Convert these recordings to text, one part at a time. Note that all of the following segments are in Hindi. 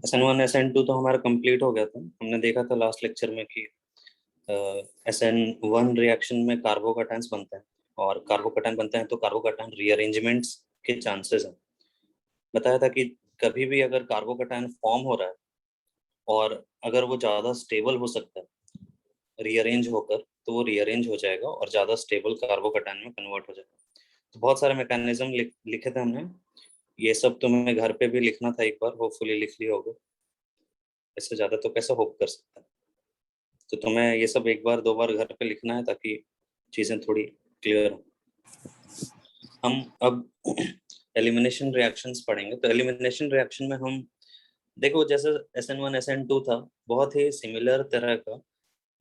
SN1 SN2 तो हमारा कंप्लीट हो गया था। हमने देखा था लास्ट लेक्चर में कि SN1 रिएक्शन में कार्बोकैटायंस बनते हैं, और कार्बोकैटायन बनते हैं तो कार्बोकैटायन रीअरेंजमेंट्स के चांसेस हैं। बताया था कि कभी भी अगर कार्बोकैटायन फॉर्म हो रहा है और अगर वो ज़्यादा स्टेबल हो सकता है रीअरेंज होकर, तो वो रीअरेंज हो जाएगा और ज़्यादा स्टेबल कार्बोकैटायन में कन्वर्ट हो जाएगा। तो बहुत सारे मैकेनिज्म लिखे थे हमने। ये सब तुम्हें घर पे भी लिखना था, एक बार होपफुली लिख लिया होगा। इससे ज़्यादा तो कैसे होप कर सकता है। तो तुम्हें ये सब एक बार दो बार घर पे लिखना है ताकि चीज़ें थोड़ी क्लियर हो। हम अब एलिमिनेशन रिएक्शंस पढ़ेंगे। तो एलिमिनेशन रिएक्शन में हम देखो, जैसे SN1 SN2 था, बहुत ही सिमिलर तरह का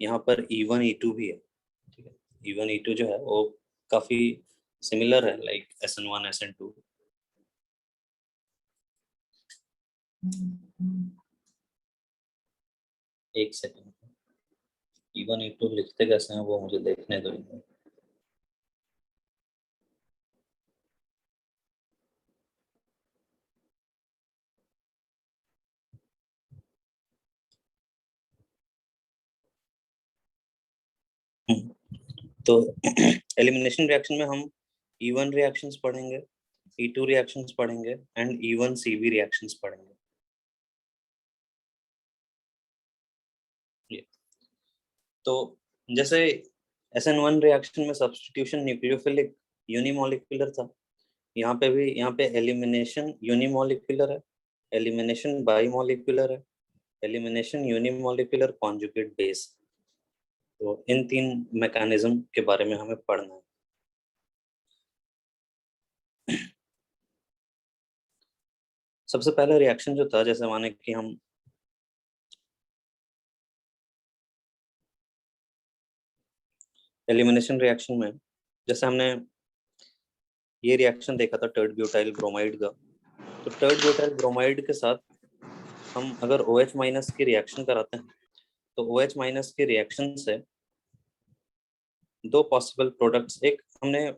यहाँ पर E1 E2 भी है। ठीक है, E1 E2 जो है वो काफी सिमिलर है, लाइक SN1 SN2। एक सेकंड, E1 E2 लिखते कैसे हैं वो मुझे देखने दो। तो एलिमिनेशन रिएक्शन में हम E1 रिएक्शंस पढ़ेंगे, E2 रिएक्शंस पढ़ेंगे एंड E1 CV रिएक्शंस पढ़ेंगे। तो जैसे SN1 रिएक्शन में सब्स्टिट्यूशन न्यूक्लियोफिलिक यूनिमॉलिक्यूलर था, यहाँ पे भी, यहाँ पे एलिमिनेशन यूनिमॉलिक्यूलर है, एलिमिनेशन बाईमॉलिक्यूलर है, एलिमिनेशन यूनिमॉलिक्यूलर कॉन्जुगेट बेस। तो इन तीन मैकेनिज्म के बारे में हमें पढ़ना है। सबसे पहला रिएक्शन जो था, जैसे माने कि हम एलिमिनेशन रिएक्शन में, जैसे हमने ये रिएक्शन देखा था टर्ड ब्यूटाइल ब्रोमाइड का। तो टर्ड ब्यूटाइल ब्रोमाइड के साथ हम अगर OH माइनस की रिएक्शन कराते हैं, तो OH माइनस के रिएक्शन से दो पॉसिबल प्रोडक्ट्स, एक हमने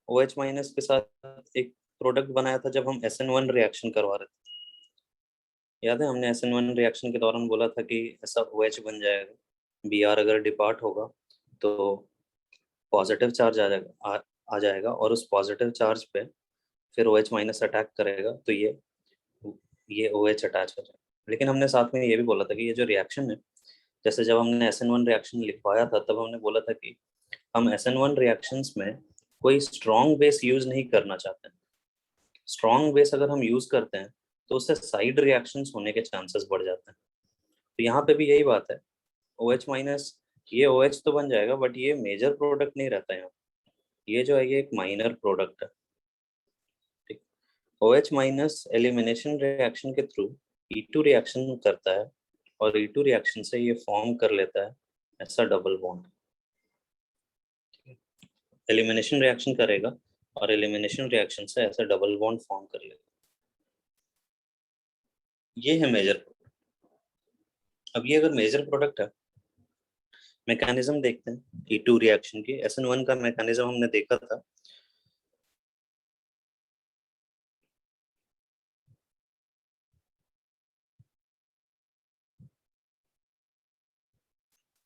OH माइनस के साथ एक प्रोडक्ट बनाया था जब हम SN1 रिएक्शन करवा रहे थे। याद है, हमने SN1 रिएक्शन के दौरान बोला था कि ऐसा OH बन जाएगा, Br अगर डिपार्ट होगा तो पॉजिटिव चार्ज आ जाएगा और उस पॉजिटिव चार्ज पे फिर OH माइनस अटैक करेगा तो ये OH अटैच हो जाएगा। लेकिन हमने साथ में ये भी बोला था कि ये जो रिएक्शन है, जैसे जब हमने SN1 रिएक्शन लिखवाया था तब हमने बोला था कि हम SN1 रिएक्शंस में कोई स्ट्रॉन्ग बेस यूज नहीं करना चाहते हैं। स्ट्रॉन्ग बेस अगर हम यूज करते हैं तो उससे साइड रिएक्शंस होने के चांसेस बढ़ जाते हैं। तो यहाँ पे भी यही बात है, OH माइनस, ये OH तो बन जाएगा बट ये मेजर प्रोडक्ट नहीं रहता है यहाँ। ये जो है ये एक माइनर प्रोडक्ट है। ठीक, OH माइनस एलिमिनेशन रिएक्शन के थ्रू E2 रिएक्शन करता है और E2 रिएक्शन से ये फॉर्म कर लेता है ऐसा डबल बॉन्ड। एलिमिनेशन रिएक्शन करेगा और एलिमिनेशन रिएक्शन से ऐसा डबल बॉन्ड फॉर्म कर लेगा। ये है मेजर प्रोडक्ट। अब ये अगर मेजर प्रोडक्ट है, मैकेनिज्म देखते हैं E2 रिएक्शन की। SN1 का मैकेनिज्म हमने देखा था।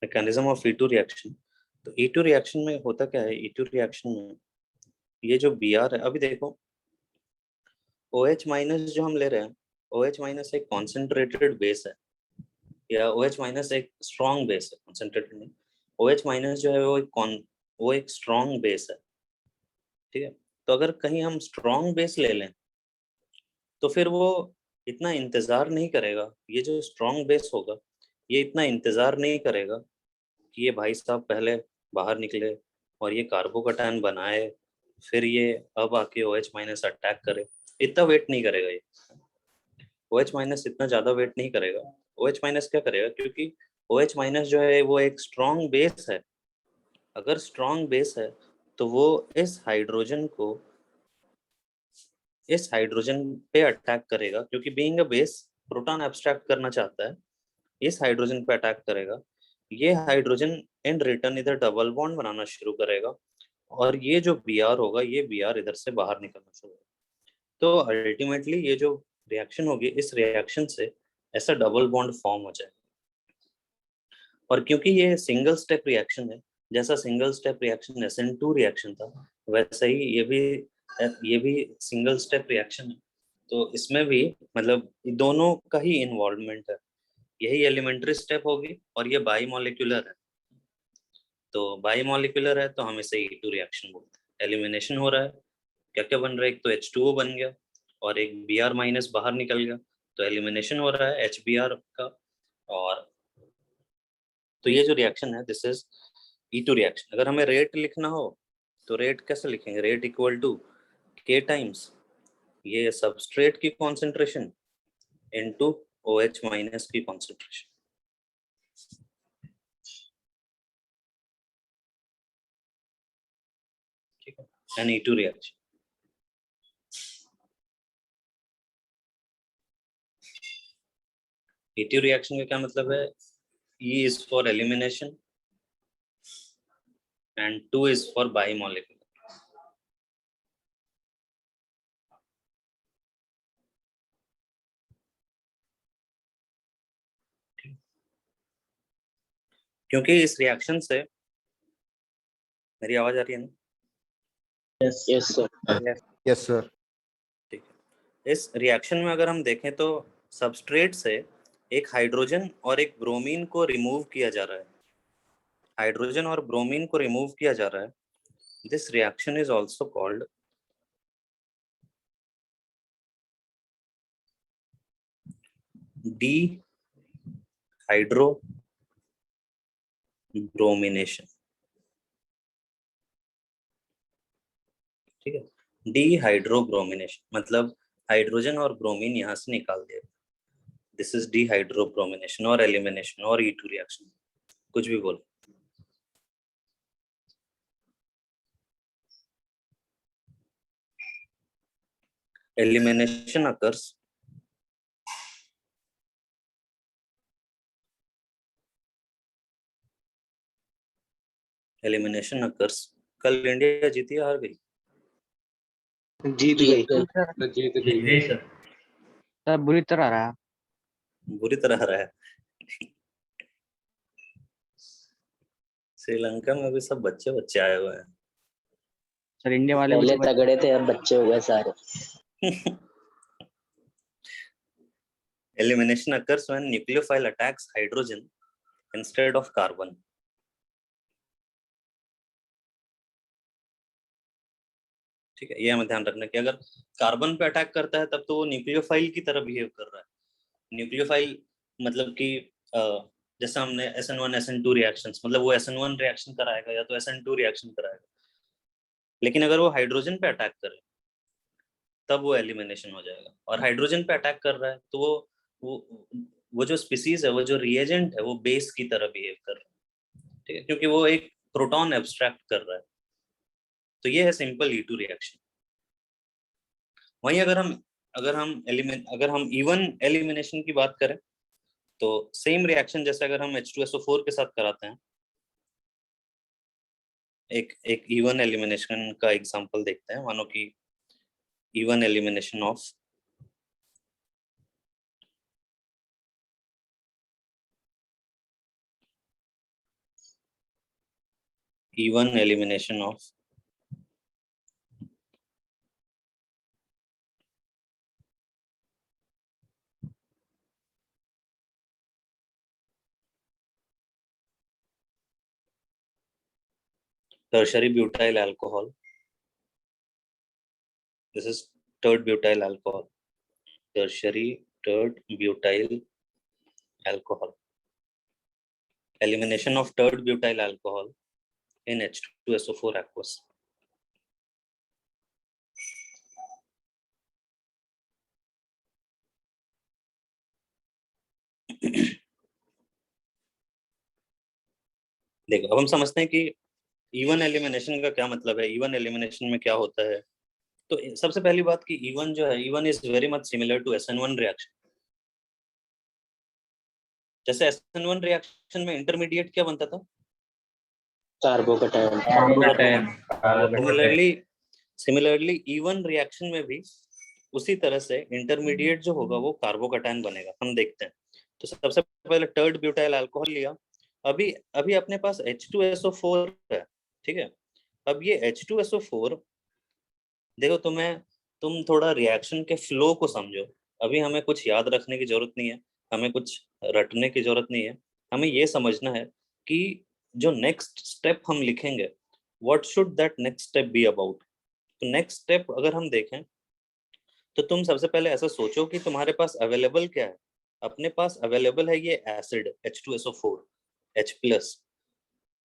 Mechanism of E2 reaction. तो E2 रिएक्शन में होता क्या है, E2 रिएक्शन में ये जो Br है, अभी देखो OH माइनस जो हम ले रहे हैं, OH माइनस एक कॉन्सेंट्रेटेड बेस है, या OH माइनस एक स्ट्रॉन्ग बेस है, कॉन्सेंट्रेटेड नहीं। OH माइनस जो है वो एक स्ट्रॉन्ग बेस है। ठीक है, तो अगर कहीं हम स्ट्रॉन्ग बेस ले लें तो फिर वो इतना इंतजार नहीं करेगा। ये जो स्ट्रॉन्ग बेस होगा ये इतना इंतजार नहीं करेगा कि ये भाई साहब पहले बाहर निकले और ये कार्बोकैटायन बनाए, फिर ये अब आके OH माइनस अटैक करे। इतना वेट नहीं करेगा ये। OH माइनस इतना ज्यादा वेट नहीं करेगा। OH माइनस क्या करेगा, क्योंकि OH माइनस जो है वो एक स्ट्रॉन्ग बेस है। अगर स्ट्रॉन्ग बेस है तो वो इस हाइड्रोजन पे अटैक करेगा, क्योंकि being a base proton abstract करना चाहता है, इस हाइड्रोजन पे अटैक करेगा। ये हाइड्रोजन इन रिटर्न इधर डबल बॉन्ड बनाना शुरू करेगा और ये जो Br होगा, ये Br इधर से बाहर निकलना शुरू होगा। तो अल्टीमेटली ये जो रिएक्शन होगी, इस रिएक्शन से ऐसा डबल बॉन्ड फॉर्म हो जाएगा। और क्योंकि ये सिंगल स्टेप रिएक्शन है, जैसा single step reaction SN2 reaction था, वैसा ही ये भी सिंगल स्टेप रिएक्शन है। तो इसमें भी मतलब दोनों का ही इन्वॉल्वमेंट है। यही एलिमेंट्री स्टेप होगी और ये बाई मॉलिक्यूलर है। तो बाई मॉलिक्यूलर है तो हम इसे E2 रिएक्शन बोलते हैं। एलिमिनेशन हो रहा है, क्या क्या बन रहा है, एक तो H2O बन गया और एक Br माइनस बाहर निकल गया, तो एलिमिनेशन हो रहा है HBr का। और तो ये जो रिएक्शन है, दिस इज E2 रिएक्शन। अगर हमें रेट लिखना हो तो रेट कैसे लिखेंगे? Rate equal to K times ये सबस्ट्रेट की कॉन्सेंट्रेशन इनटू OH माइनस की कॉन्सेंट्रेशन। ठीक है, N E2 reaction. E2 reaction का क्या मतलब है? E is for elimination and 2 is for bimolecular. क्योंकि इस रिएक्शन से, मेरी आवाज आ रही है ना? Yes sir. Yes sir. ठीक है, इस रिएक्शन में अगर हम देखें तो सबस्ट्रेट से एक हाइड्रोजन और एक ब्रोमीन को रिमूव किया जा रहा है। हाइड्रोजन और ब्रोमीन को रिमूव किया जा रहा है। This reaction is also called dehydrobromination. ठीक है, डिहाइड्रोब्रोमिनेशन मतलब हाइड्रोजन और ब्रोमीन यहाँ से निकाल दिया। दिस इज डिहाइड्रोब्रोमिनेशन और एलिमिनेशन और E2 रिएक्शन, कुछ भी बोलो। Elimination occurs कल इंडिया जीती हार गई? जीत गई। जीत गई सर। बुरी तरह रहा। बुरी तरह रहा है। श्रीलंका में भी सब बच्चे बच्चे आए हुए हैं सर इंडिया वाले पहले तगड़े थे, अब बच्चे हो गए सारे। Elimination occurs when nucleophile attacks hydrogen instead of carbon. ठीक है, ये हमें ध्यान रखना कि अगर कार्बन पे अटैक करता है तब तो वो न्यूक्लियोफाइल की तरह बिहेव कर रहा है। न्यूक्लियोफाइल मतलब कि जैसे हमने SN1 SN2 रिएक्शंस, मतलब वो SN1 रिएक्शन कराएगा या तो SN2 रिएक्शन कराएगा। लेकिन अगर वो हाइड्रोजन पे अटैक करे तब वो एलिमिनेशन हो जाएगा। और हाइड्रोजन पे अटैक कर रहा है तो वो जो स्पीसीज है, वो जो रिएजेंट है, वो बेस की तरह बिहेव कर रहा है। ठीक है, क्योंकि वो एक प्रोटॉन एब्स्ट्रैक्ट कर रहा है। तो ये है सिंपल E2 रिएक्शन। वहीं अगर हम इवन एलिमिनेशन की बात करें तो सेम रिएक्शन जैसे अगर हम H2SO4 के साथ कराते हैं, एक इवन एलिमिनेशन का एग्जांपल देखते हैं। मानो कि even elimination of tertiary butyl alcohol. This is third butyl alcohol. Tertiary third butyl alcohol. Elimination of third butyl alcohol in H2SO4 aqueous. देखो, अब हम समझते हैं कि इवन एलिमिनेशन का क्या मतलब है, इवन एलिमिनेशन में क्या होता है। तो सबसे पहली बात कि इवन जो है, E one is very much similar to SN1 reaction. जैसे SN1 रिएक्शन में इंटरमीडिएट क्या बनता था? कार्बोकैटायन। सिमिलरली E1 रिएक्शन में भी उसी तरह से इंटरमीडिएट जो होगा वो कार्बोकैटायन बनेगा। हम देखते हैं। तो सबसे पहले टर्ड ब्यूटाइल अल्कोहल लिया। अभी अभी अपने पास H2SO4 है, ठीक है। अब ये H2SO4 देखो, तुम थोड़ा रिएक्शन के फ्लो को समझो। अभी हमें कुछ याद रखने की जरूरत नहीं है, हमें कुछ रटने की जरूरत नहीं है। हमें ये समझना है कि जो नेक्स्ट स्टेप हम लिखेंगे, what should that next step be about. तो नेक्स्ट स्टेप अगर हम देखें तो तुम सबसे पहले ऐसा सोचो कि तुम्हारे पास अवेलेबल क्या है। अपने पास अवेलेबल है ये एसिड H2SO4 H+।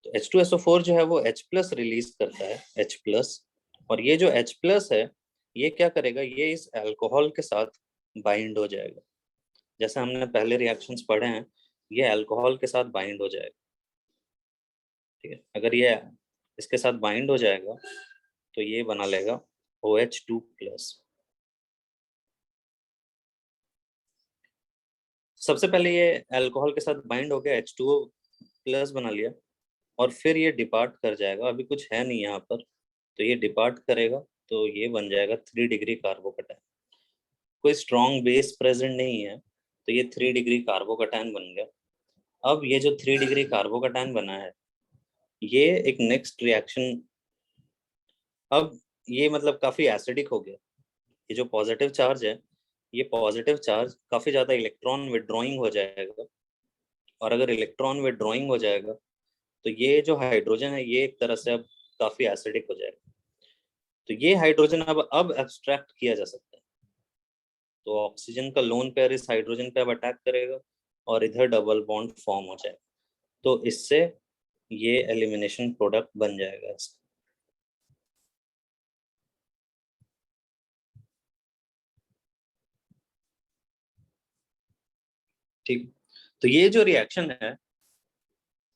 तो H2SO4 जो है वो H+ रिलीज करता है, H+। और ये जो H+ है ये क्या करेगा, ये इस अल्कोहल के साथ बाइंड हो जाएगा। जैसे हमने पहले रिएक्शंस पढ़े हैं, ये अल्कोहल के साथ बाइंड हो जाएगा, ठीक है। अगर ये इसके साथ बाइंड हो जाएगा तो ये बना लेगा OH2+। सबसे पहले ये अल्कोहल के साथ बाइंड हो गया, H2O+ बना लिया, और फिर ये डिपार्ट कर जाएगा। अभी कुछ है नहीं यहाँ पर, तो ये डिपार्ट करेगा तो ये बन जाएगा 3 डिग्री कार्बोकैटायन। कोई स्ट्रॉन्ग बेस प्रेजेंट नहीं है तो ये 3 डिग्री कार्बोकैटायन बन गया। अब ये जो 3 डिग्री कार्बोकैटायन बना है ये एक नेक्स्ट रिएक्शन, अब ये मतलब काफी एसिडिक हो गया। ये जो पॉजिटिव चार्ज है, ये पॉजिटिव चार्ज काफी ज्यादा इलेक्ट्रॉन विड्रॉइंग हो जाएगा, और अगर इलेक्ट्रॉन विड्रॉइंग हो जाएगा तो ये जो हाइड्रोजन है ये एक तरह से अब काफी एसिडिक हो जाएगा। तो ये हाइड्रोजन अब एब्स्ट्रैक्ट किया जा सकता है। तो ऑक्सीजन का लोन पेयर इस हाइड्रोजन पे अब अटैक करेगा और इधर डबल बॉन्ड फॉर्म हो जाएगा। तो इससे ये एलिमिनेशन प्रोडक्ट बन जाएगा इसका। ठीक, तो ये जो रिएक्शन है,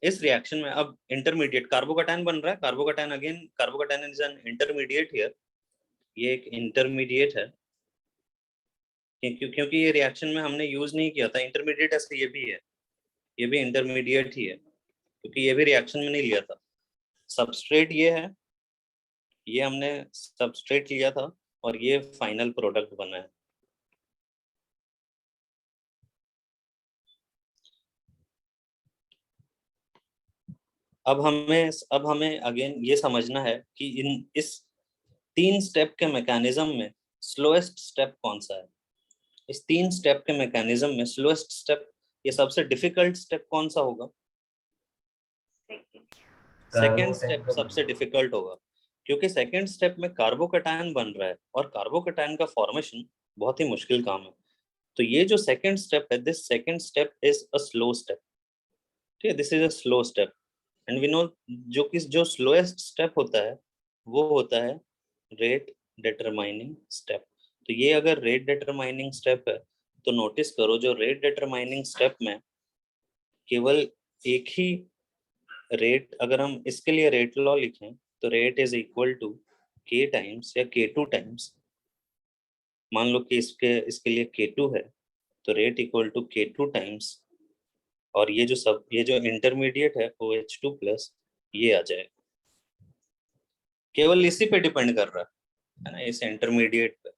इस रिएक्शन में अब इंटरमीडिएट कार्बोकैटायन बन रहा है। Carbocation again, carbocation is an intermediate here. ये एक इंटरमीडिएट है क्योंकि ये रिएक्शन में हमने यूज नहीं किया था इंटरमीडिएट, ऐसे ये भी है, ये भी इंटरमीडिएट ही है क्योंकि ये भी रिएक्शन में नहीं लिया था। सबस्ट्रेट ये है, ये हमने सबस्ट्रेट लिया था और ये फाइनल प्रोडक्ट बना है। अब हमें अगेन ये समझना है कि इस 3 स्टेप के मैकेनिज्म में स्लोएस्ट स्टेप कौन सा है। इस 3 स्टेप के मैकेनिज्म में स्लोएस्ट स्टेप, ये सबसे डिफिकल्ट स्टेप कौन सा होगा? सेकेंड स्टेप सबसे डिफिकल्ट होगा क्योंकि सेकेंड स्टेप में कार्बोकैटायन बन रहा है और कार्बोकैटायन का फॉर्मेशन बहुत ही मुश्किल काम है। तो ये जो सेकेंड स्टेप है, this second step is a slow step, ठीक है, this is a slow step. And we know जो स्लोएस्ट स्टेप होता है वो होता है रेट डिटरमाइनिंग स्टेप। तो ये अगर रेट डिटरमाइनिंग स्टेप है तो नोटिस करो, जो रेट डिटरमाइनिंग स्टेप में केवल एक ही रेट, अगर हम इसके लिए रेट लॉ लिखें तो rate is equal to K times या K2 टाइम्स, मान लो कि इसके लिए K2 है तो rate equal to K2 times, और ये जो इंटरमीडिएट है OH2+, ये आ जाएगा। केवल इसी पे डिपेंड कर रहा है ना, इस इंटरमीडिएट पे।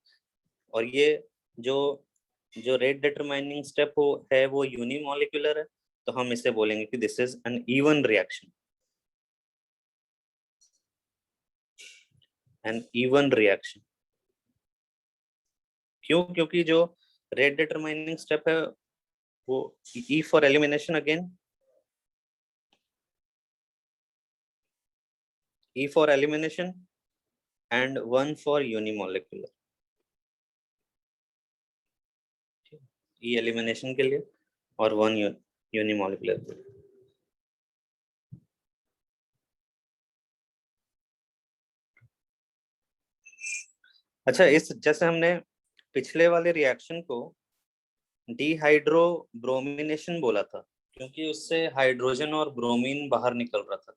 और ये जो रेट डिटरमाइनिंग स्टेप है वो यूनिमॉलिक्यूलर है, तो हम इसे बोलेंगे कि this is an E one reaction, an E one reaction. क्यों? क्योंकि जो रेट डिटरमाइनिंग स्टेप है वो E for elimination, again E for elimination and 1 for unimolecular. E elimination के लिए और 1 यूनिमॉलिक्यूलर के लिए। अच्छा, इस जैसे हमने पिछले वाले रिएक्शन को डिहाइड्रोब्रोमिनेशन बोला था क्योंकि उससे हाइड्रोजन और ब्रोमीन बाहर निकल रहा था।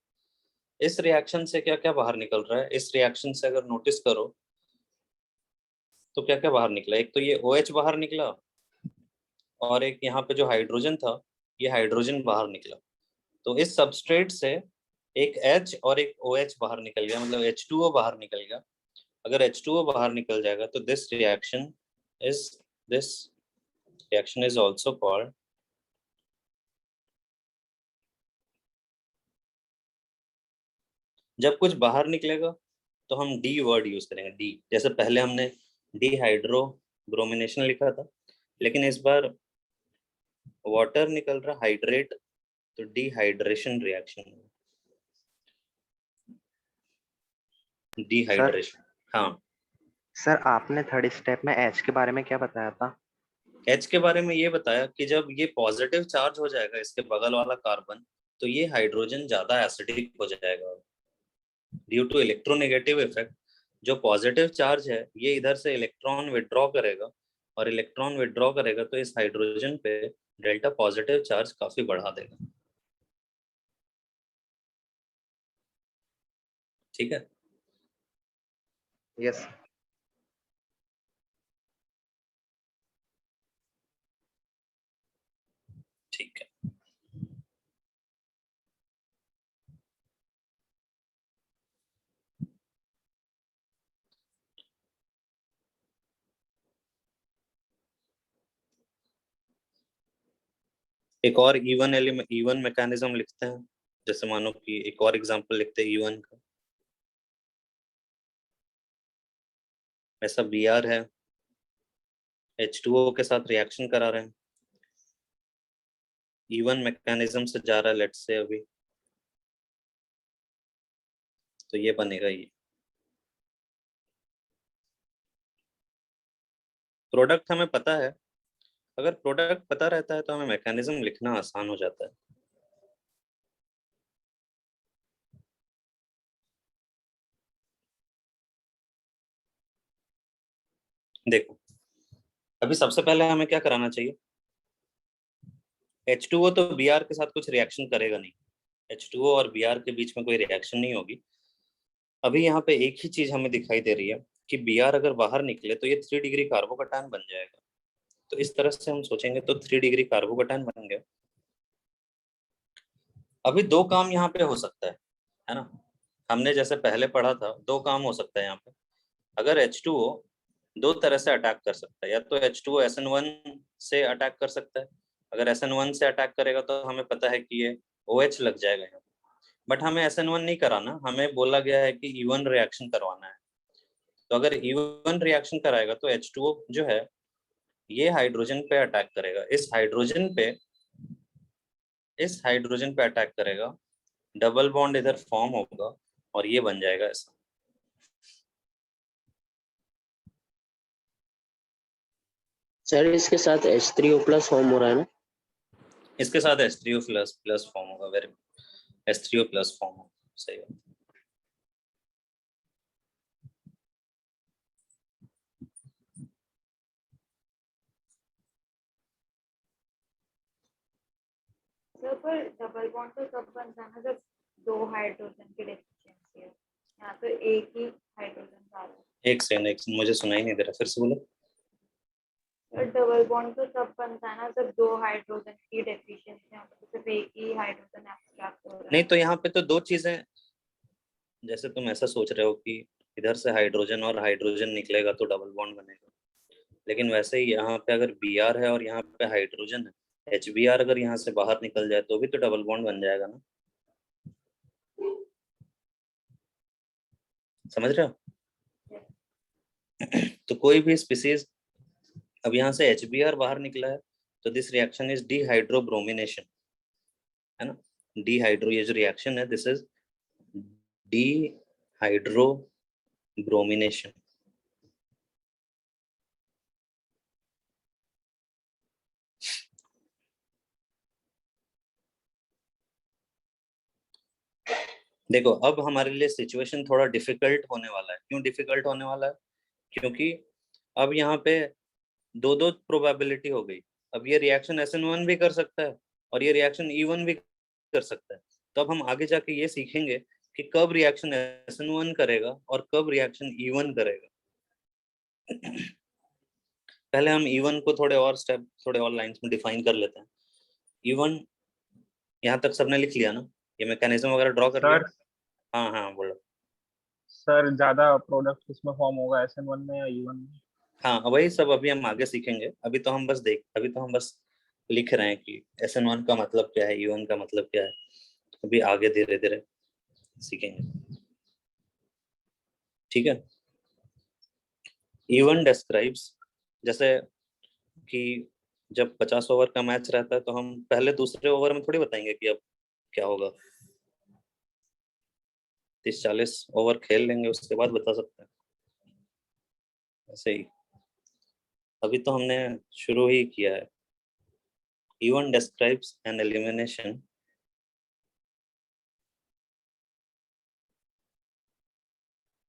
इस रिएक्शन से क्या क्या बाहर निकल रहा है? इस रिएक्शन से अगर नोटिस करो तो क्या क्या बाहर निकला? एक तो ये OH बाहर निकला, और एक यहाँ पे जो हाइड्रोजन था ये हाइड्रोजन बाहर निकला। तो इस सबस्ट्रेट से एक H और एक OH बाहर निकल गया, मतलब H2O बाहर निकल गया। अगर H2O बाहर निकल जाएगा तो this reaction is also called, जब कुछ बाहर निकलेगा तो हम डी वर्ड यूज करेंगे, डी। जैसे पहले हमने डिहाइड्रो ब्रोमिनेशन लिखा था, लेकिन इस बार वाटर निकल रहा हाइड्रेट, तो डिहाइड्रेशन रिएक्शन, डिहाइड्रेशन। हाँ सर आपने थर्ड स्टेप में एच के बारे में क्या बताया था? एच के बारे में ये बताया कि जब ये पॉजिटिव चार्ज हो जाएगा इसके बगल वाला कार्बन, तो ये हाइड्रोजन ज्यादा एसिडिक हो जाएगा ड्यू टू इलेक्ट्रोनेगेटिव इफेक्ट। जो पॉजिटिव चार्ज है ये इधर से इलेक्ट्रॉन विड्रॉ करेगा, और इलेक्ट्रॉन विड्रॉ करेगा तो इस हाइड्रोजन पे डेल्टा पॉजिटिव चार्ज काफी बढ़ा देगा। ठीक है। यस। ठीक है। एक और इवन एलिमेंट, इवन मैकेनिज्म लिखते हैं। जैसे मानो कि एक और एग्जांपल लिखते हैं इवन का। ऐसा Br है, H2O के साथ रिएक्शन करा रहे हैं, इवन मैकेनिज्म से जा रहा है लेट्स से अभी, तो ये बनेगा ये प्रोडक्ट। हमें पता है, अगर प्रोडक्ट पता रहता है तो हमें मैकेनिज्म लिखना आसान हो जाता है। देखो अभी सबसे पहले हमें क्या कराना चाहिए, H2O तो Br के साथ कुछ रिएक्शन करेगा नहीं, H2O और Br के बीच में कोई रिएक्शन नहीं होगी। अभी यहाँ पे एक ही चीज हमें दिखाई दे रही है कि Br अगर बाहर निकले तो ये 3 डिग्री कार्बोकैटायन बन जाएगा। तो इस तरह से हम सोचेंगे तो 3 डिग्री कार्बोकैटायन बन गया। अभी दो काम यहाँ पे हो सकता है ना। हमने जैसे पहले पढ़ा था, दो काम हो सकता है यहाँ पे। अगर H2O दो तरह से अटैक कर सकता है, या तो H2O SN1 से अटैक कर सकता है। अगर SN1 से अटैक करेगा तो हमें पता है कि ये OH लग जाएगा यहाँ। बट हमें SN1 नहीं कराना, हमें बोला गया है कि इवन रिएक्शन करवाना है। तो अगर इवन रिएक्शन कराएगा तो H2O जो है ये हाइड्रोजन पे अटैक करेगा, इस हाइड्रोजन पे अटैक करेगा, डबल बॉन्ड इधर फॉर्म होगा और ये बन जाएगा ऐसा। सर इसके साथ H3O+ फॉर्म हो रहा है ना? इसके साथ H3O+ फॉर्म होगा, वेरी H3O+ फॉर्म होगा, सही बात। सर पर डबल बॉन्ड तो तब बनता है ना जब दो हाइड्रोजन की डेफिशिएंसी है, यहाँ तो एक ही हाइड्रोजन था। एक सेकंड मुझे सुनाई नहीं दे रहा, फिर से बोलो। सर डबल बॉन्ड तो तब बनता है ना जब दो हाइड्रोजन की डेफिशिएंसी है, तो सिर्फ एक ही हाइड्रोजन एब्स्ट्रैक्ट हो रहा है। नहीं तो यहाँ पे तो दो चीजें, जैसे तुम ऐसा सोच रहे हो कि इधर से हाइड्रोजन और हाइड्रोजन निकलेगा तो डबल बॉन्ड बनेगा, लेकिन वैसे ही यहाँ पे अगर Br है और यहाँ पे हाइड्रोजन है, HBr अगर यहाँ से बाहर निकल जाए तो भी तो डबल बॉन्ड बन जाएगा ना। समझ रहे हो? तो कोई भी स्पीसीज, अब यहाँ से HBr बाहर निकला है तो दिस रिएक्शन इज डिहाइड्रोब्रोमिनेशन, है ना। डिहाइड्रो, ये जो रिएक्शन है दिस इज डिहाइड्रोब्रोमिनेशन। देखो अब हमारे लिए सिचुएशन थोड़ा डिफिकल्ट होने वाला है। क्यों डिफिकल्ट होने वाला है? क्योंकि अब यहाँ पे दो दो प्रोबेबिलिटी हो गई। अब ये रिएक्शन SN1 भी कर सकता है और ये रिएक्शन E1 भी कर सकता है। तो अब हम आगे जाके ये सीखेंगे कि कब रिएक्शन SN1 करेगा और कब रिएक्शन E1 करेगा। पहले हम E1 को थोड़े और लाइंस में डिफाइन कर लेते हैं। E1 यहाँ तक सबने लिख लिया ना? ये मैकेनिज्म वगैरह ड्रॉ कर लिया? सर हाँ हाँ बोलो। सर ज्यादा प्रोडक्ट किसमें फॉर्म होगा, SN1 में या E1 में? हाँ वही सब अभी हम आगे सीखेंगे, अभी तो हम बस लिख रहे हैं कि SN1 का मतलब क्या है, E1 का मतलब क्या है, अभी आगे धीरे धीरे सीखेंगे। ठीक है। E1 डिस्क्राइब्स, जैसे कि जब 50 ओवर का मैच रहता है तो हम पहले दूसरे ओवर में थोड़ी बताएंगे कि अब क्या होगा, 30-40 ओवर खेल लेंगे उसके बाद बता सकते हैं, ऐसे ही अभी तो हमने शुरू ही किया है। E1 describes an elimination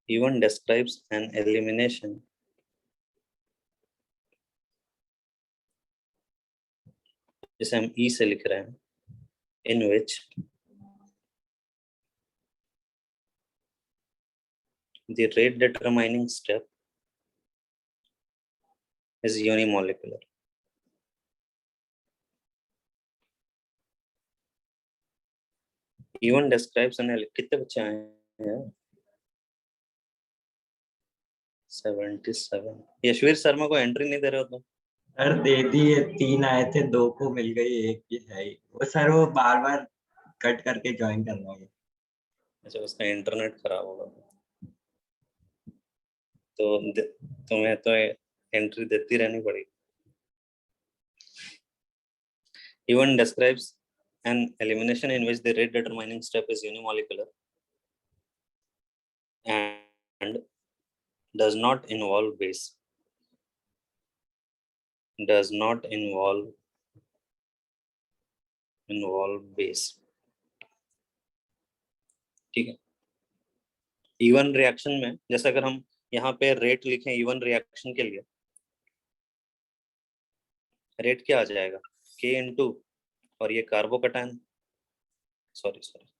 E1 describes an elimination जिसे हम E से लिख रहे हैं, in which the rate determining step is unimolecular. E1 describes an कितने बच्चे आए हैं? 77। यशवीर शर्मा को एंट्री नहीं दे रहे हो तुम? सर दे दिए, 3 आए थे, 2 को मिल गई, 1 की है ही। वो सर वो बार बार कट करके ज्वाइन करना है। अच्छा उसका इंटरनेट खराब होगा तो तुम्हें तो एंट्री देती रहनी पड़ेगी। E1 describes an elimination in which the rate determining step is unimolecular and does not involve base. Does not involve base. ठीक है। E1 रिएक्शन में जैसे अगर हम यहाँ पे रेट लिखें E1 रिएक्शन के लिए, रेट क्या आ जाएगा? K इंटू, और ये कार्बोकैटायन, सॉरी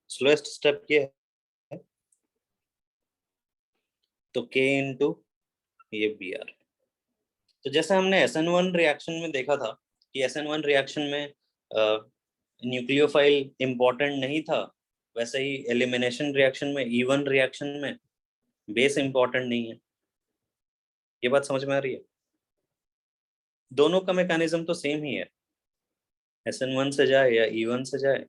स्लोएस्ट स्टेप ये है तो K इंटू ये Br। तो जैसे हमने SN1 रिएक्शन में देखा था कि SN1 रिएक्शन में न्यूक्लियोफाइल इंपॉर्टेंट नहीं था, वैसे ही एलिमिनेशन रिएक्शन में E1 रिएक्शन में बेस इंपॉर्टेंट नहीं है। ये बात समझ में आ रही है? दोनों का मैकेनिज्म तो सेम ही है, SN1 से जाए या E1 से जाए,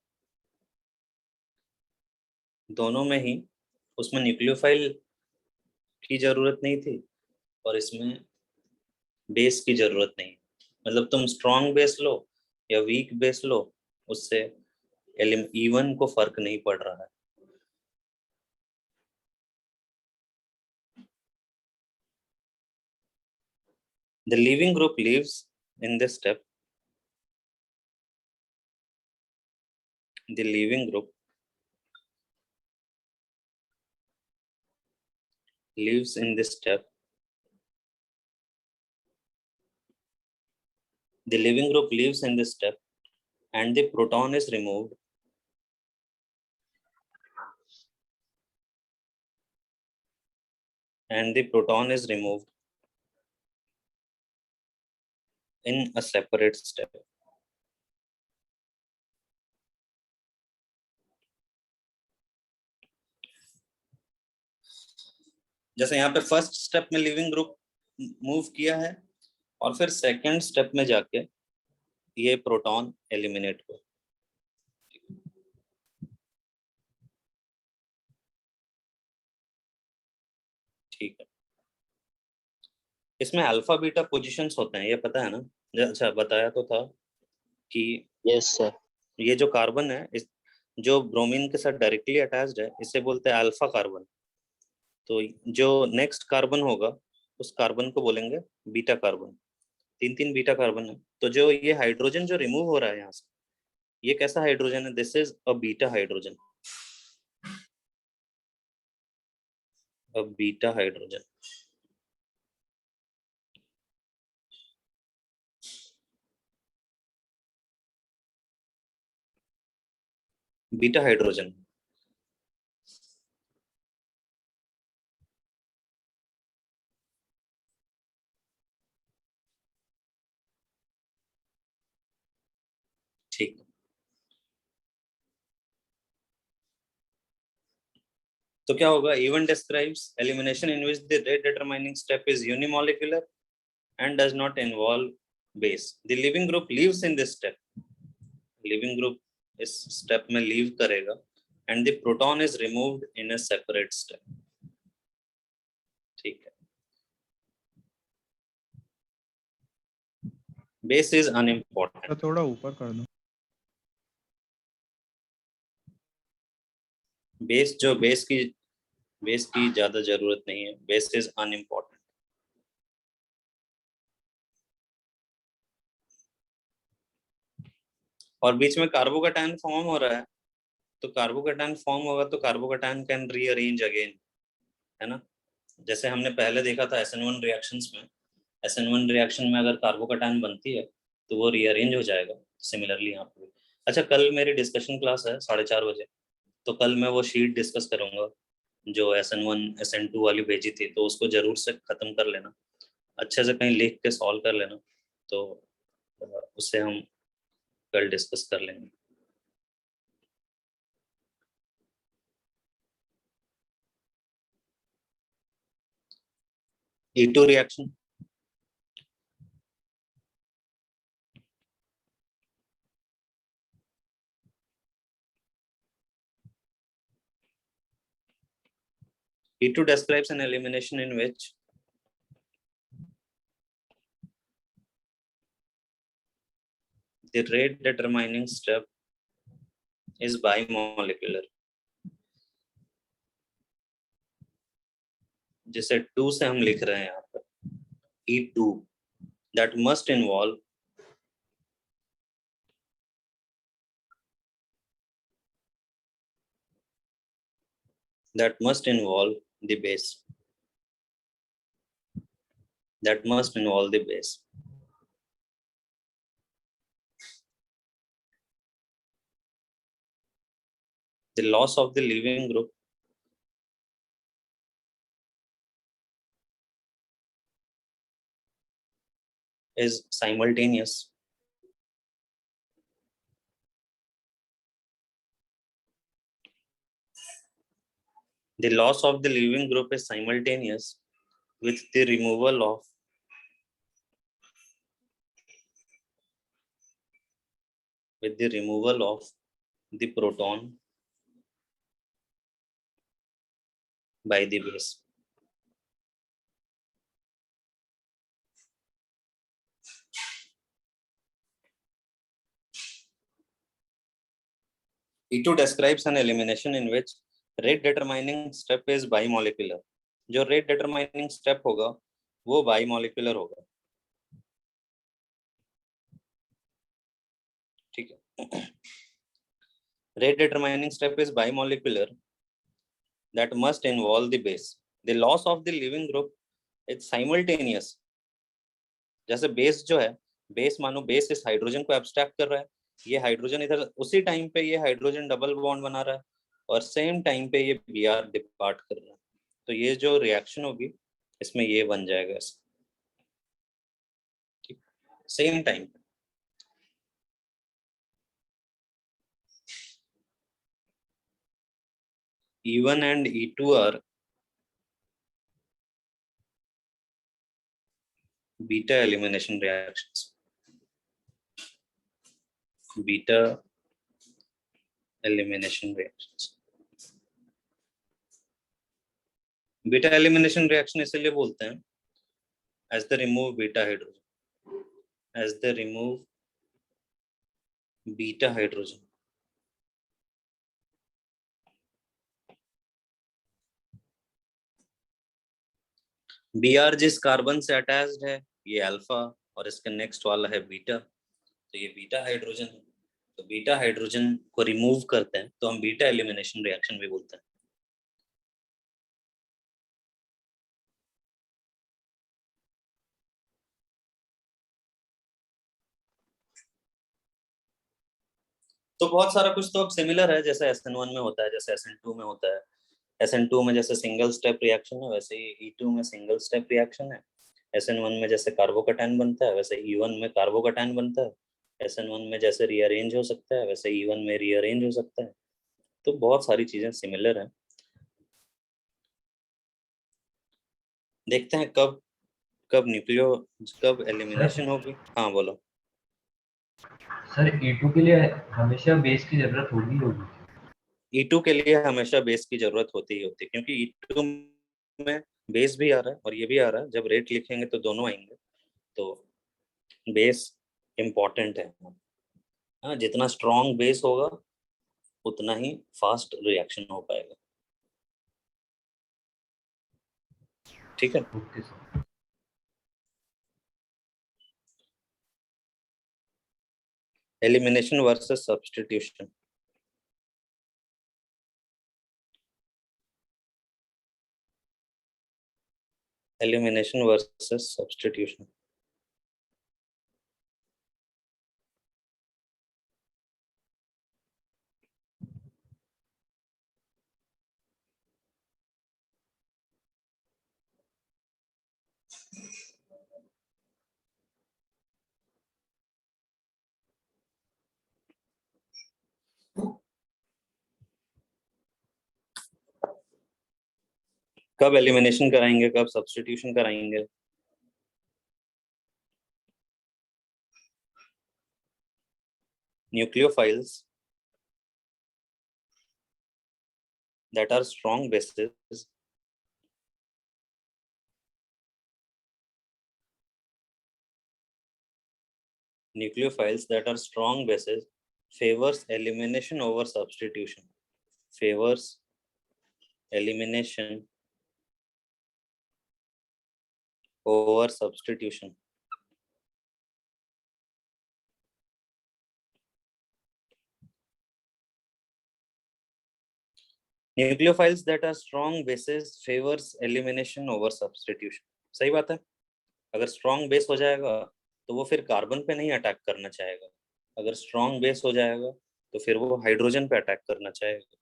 दोनों में ही उसमें न्यूक्लियोफाइल की जरूरत नहीं थी और इसमें बेस की जरूरत नहीं। मतलब तुम स्ट्रॉन्ग बेस लो या वीक बेस लो, उससे E1 को फर्क नहीं पड़ रहा है। The leaving group leaves in this step. The leaving group leaves in this step. The leaving group leaves in this step and the proton is removed. And the proton is removed in a separate step. जैसे यहाँ पे फर्स्ट स्टेप में लिविंग ग्रुप मूव किया है और फिर सेकंड स्टेप में जाके ये प्रोटॉन एलिमिनेट हुआ। ठीक है। इसमें अल्फा बीटा पोजीशंस होते हैं, ये पता है ना? अच्छा बताया तो था कि यस सर। ये जो कार्बन है इस जो ब्रोमीन के साथ डायरेक्टली अटैच्ड है इसे बोलते हैं अल्फा कार्बन। तो जो नेक्स्ट कार्बन होगा उस कार्बन को बोलेंगे बीटा कार्बन। 3 बीटा कार्बन है। तो जो ये हाइड्रोजन जो रिमूव हो रहा है यहाँ से, ये कैसा हाइड्रोजन है? This is a beta hydrogen. A beta hydrogen. Beta hydrogen. ठीक। तो क्या होगा, E1 describes elimination in which the rate determining step is unimolecular and does not involve base. The leaving group leaves in this step. Leaving group इस step में leave करेगा and the proton is removed in a separate step. ठीक है. Base is unimportant. थोड़ा ऊपर कर दो. बेस की ज्यादा जरूरत नहीं है. Base is unimportant. और बीच में कार्बोकैटायन फॉर्म हो रहा है, तो कार्बोकैटायन फॉर्म होगा तो कार्बोकैटायन कैन रीअरेंज अगेन, है ना. जैसे हमने पहले देखा था SN1 रिएक्शंस में, SN1 रिएक्शन में अगर कार्बोकैटायन बनती है तो वो रीअरेंज हो जाएगा. सिमिलरली यहाँ पे. अच्छा, कल मेरी डिस्कशन क्लास है 4:30 बजे, तो कल मैं वो शीट डिस्कस करूंगा जो SN1 SN2 वाली भेजी थी, तो उसको जरूर से खत्म कर लेना, अच्छे से कहीं लिख के सॉल्व कर लेना, तो उससे हम कल डिस्कस कर लेंगे. E2 reaction. E2 describes an elimination in which the rate determining step is bimolecular. जिसे 2 से हम लिख रहे हैं यहाँ पर E2, that must involve the base. That must involve the base. The loss of the leaving group is simultaneous with the removal of the proton by the base. E2 describes an elimination in which rate determining step is bimolecular. जो rate determining step होगा वो bimolecular होगा. ठीक है. Rate determining step is bimolecular that must involve the base. The loss of the leaving group is simultaneous. जैसे बेस जो है, बेस मानो बेस इस हाइड्रोजन को एब्स्ट्रैक्ट कर रहा है, ये हाइड्रोजन इधर उसी टाइम पे ये हाइड्रोजन डबल बॉन्ड बना रहा है और सेम टाइम पे ये Br डिपार्ट कर रहा है, तो ये जो रिएक्शन होगी इसमें ये बन जाएगा सेम टाइम पे. E1 and E2 are beta elimination reactions. Beta elimination reactions. Beta elimination reaction इसलिए बोलते हैं as they remove beta hydrogen. As they remove beta hydrogen. Br जिस कार्बन से अटैच्ड है ये अल्फा और इसके नेक्स्ट वाला है बीटा, तो ये बीटा हाइड्रोजन है, तो बीटा हाइड्रोजन को रिमूव करते हैं तो हम बीटा एलिमिनेशन रिएक्शन भी बोलते हैं. तो बहुत सारा कुछ तो अब सिमिलर है, जैसे SN1 में होता है, जैसे SN2 में होता है. SN2 में जैसे सिंगल स्टेप रिएक्शन है वैसे ही E2 में सिंगल स्टेप रिएक्शन है. SN1 में जैसे कार्बोकैटायन बनता है वैसे E1 में कार्बोकैटायन बनता है. SN1 में जैसे रीअरेंज हो सकता है वैसे E1 में रीअरेंज हो सकता है. तो बहुत सारी चीजें सिमिलर हैं. देखते हैं कब कब एलिमिनेशन होगी। हाँ बोलो। सर E2 के लिए हमेशा बेस की जरूरत होगी। E2 के लिए हमेशा बेस की जरूरत होती ही होती है, क्योंकि E2 में बेस भी आ रहा है और ये भी आ रहा है। जब रेट लिखेंगे तो दोनों आएंगे, तो बेस इम्पोर्टेंट है। हाँ, जितना स्ट्रॉन्ग बेस होगा उतना ही फास्ट रिएक्शन हो पाएगा। ठीक है। Okay sir. Elimination versus substitution. Elimination versus substitution. कब एलिमिनेशन कराएंगे, कब सब्स्टिट्यूशन कराएंगे? Nucleophiles that are strong bases favors elimination over substitution. Favors elimination over substitution. Nucleophiles that are strong bases favors elimination over substitution. सही बात है। अगर स्ट्रॉन्ग बेस हो जाएगा तो वो फिर कार्बन पे नहीं अटैक करना चाहेगा। अगर स्ट्रॉन्ग बेस हो जाएगा तो फिर वो हाइड्रोजन पे अटैक करना चाहेगा।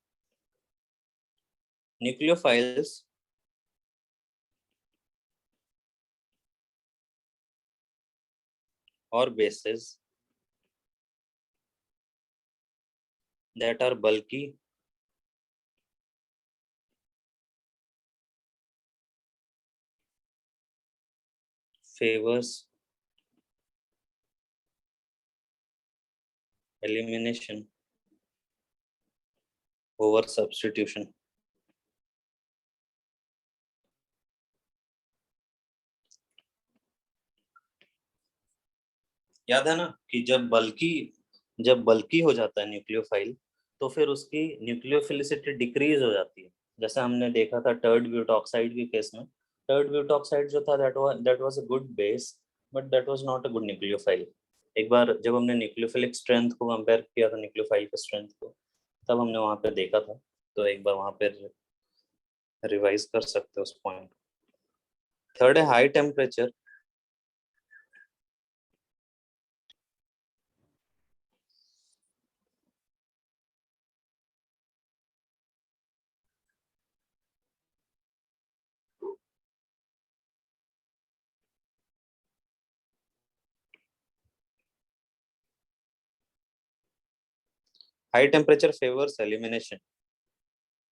Nucleophiles or bases that are bulky favors elimination over substitution. याद है ना कि जब बल्की हो जाता है न्यूक्लियोफाइल तो फिर उसकी न्यूक्लियोफिलिसिटी डिक्रीज हो जाती है। जैसे हमने देखा था टर्ड ब्यूटॉक्साइड के केस में। टर्ड ब्यूटॉक्साइड जो था that was a good base, but that was not a good nucleophile. एक बार जब हमने न्यूक्लियोफिलिक स्ट्रेंथ को कंपेयर किया था न्यूक्लियोफाइल के स्ट्रेंथ को, तब हमने वहां पे देखा था। तो एक बार वहां पे रिवाइज कर सकते हो उस पॉइंट। थर्ड है high temperature. High temperature favors elimination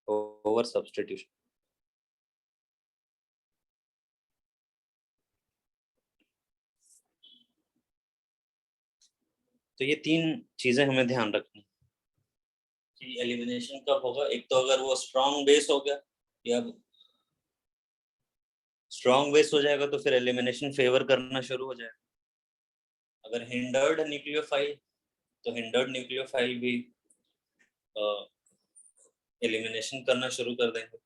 over substitution. तो ये तीन चीजें हमें ध्यान रखनी कि एलिमिनेशन कब होगा। एक तो अगर वो स्ट्रॉन्ग बेस हो गया या स्ट्रॉन्ग बेस हो जाएगा तो फिर एलिमिनेशन फेवर करना शुरू हो जाएगा। अगर हिंडर्ड न्यूक्लियोफाइल तो हिंडर्ड न्यूक्लियोफाइल भी एलिमिनेशन करना शुरू कर देंगे।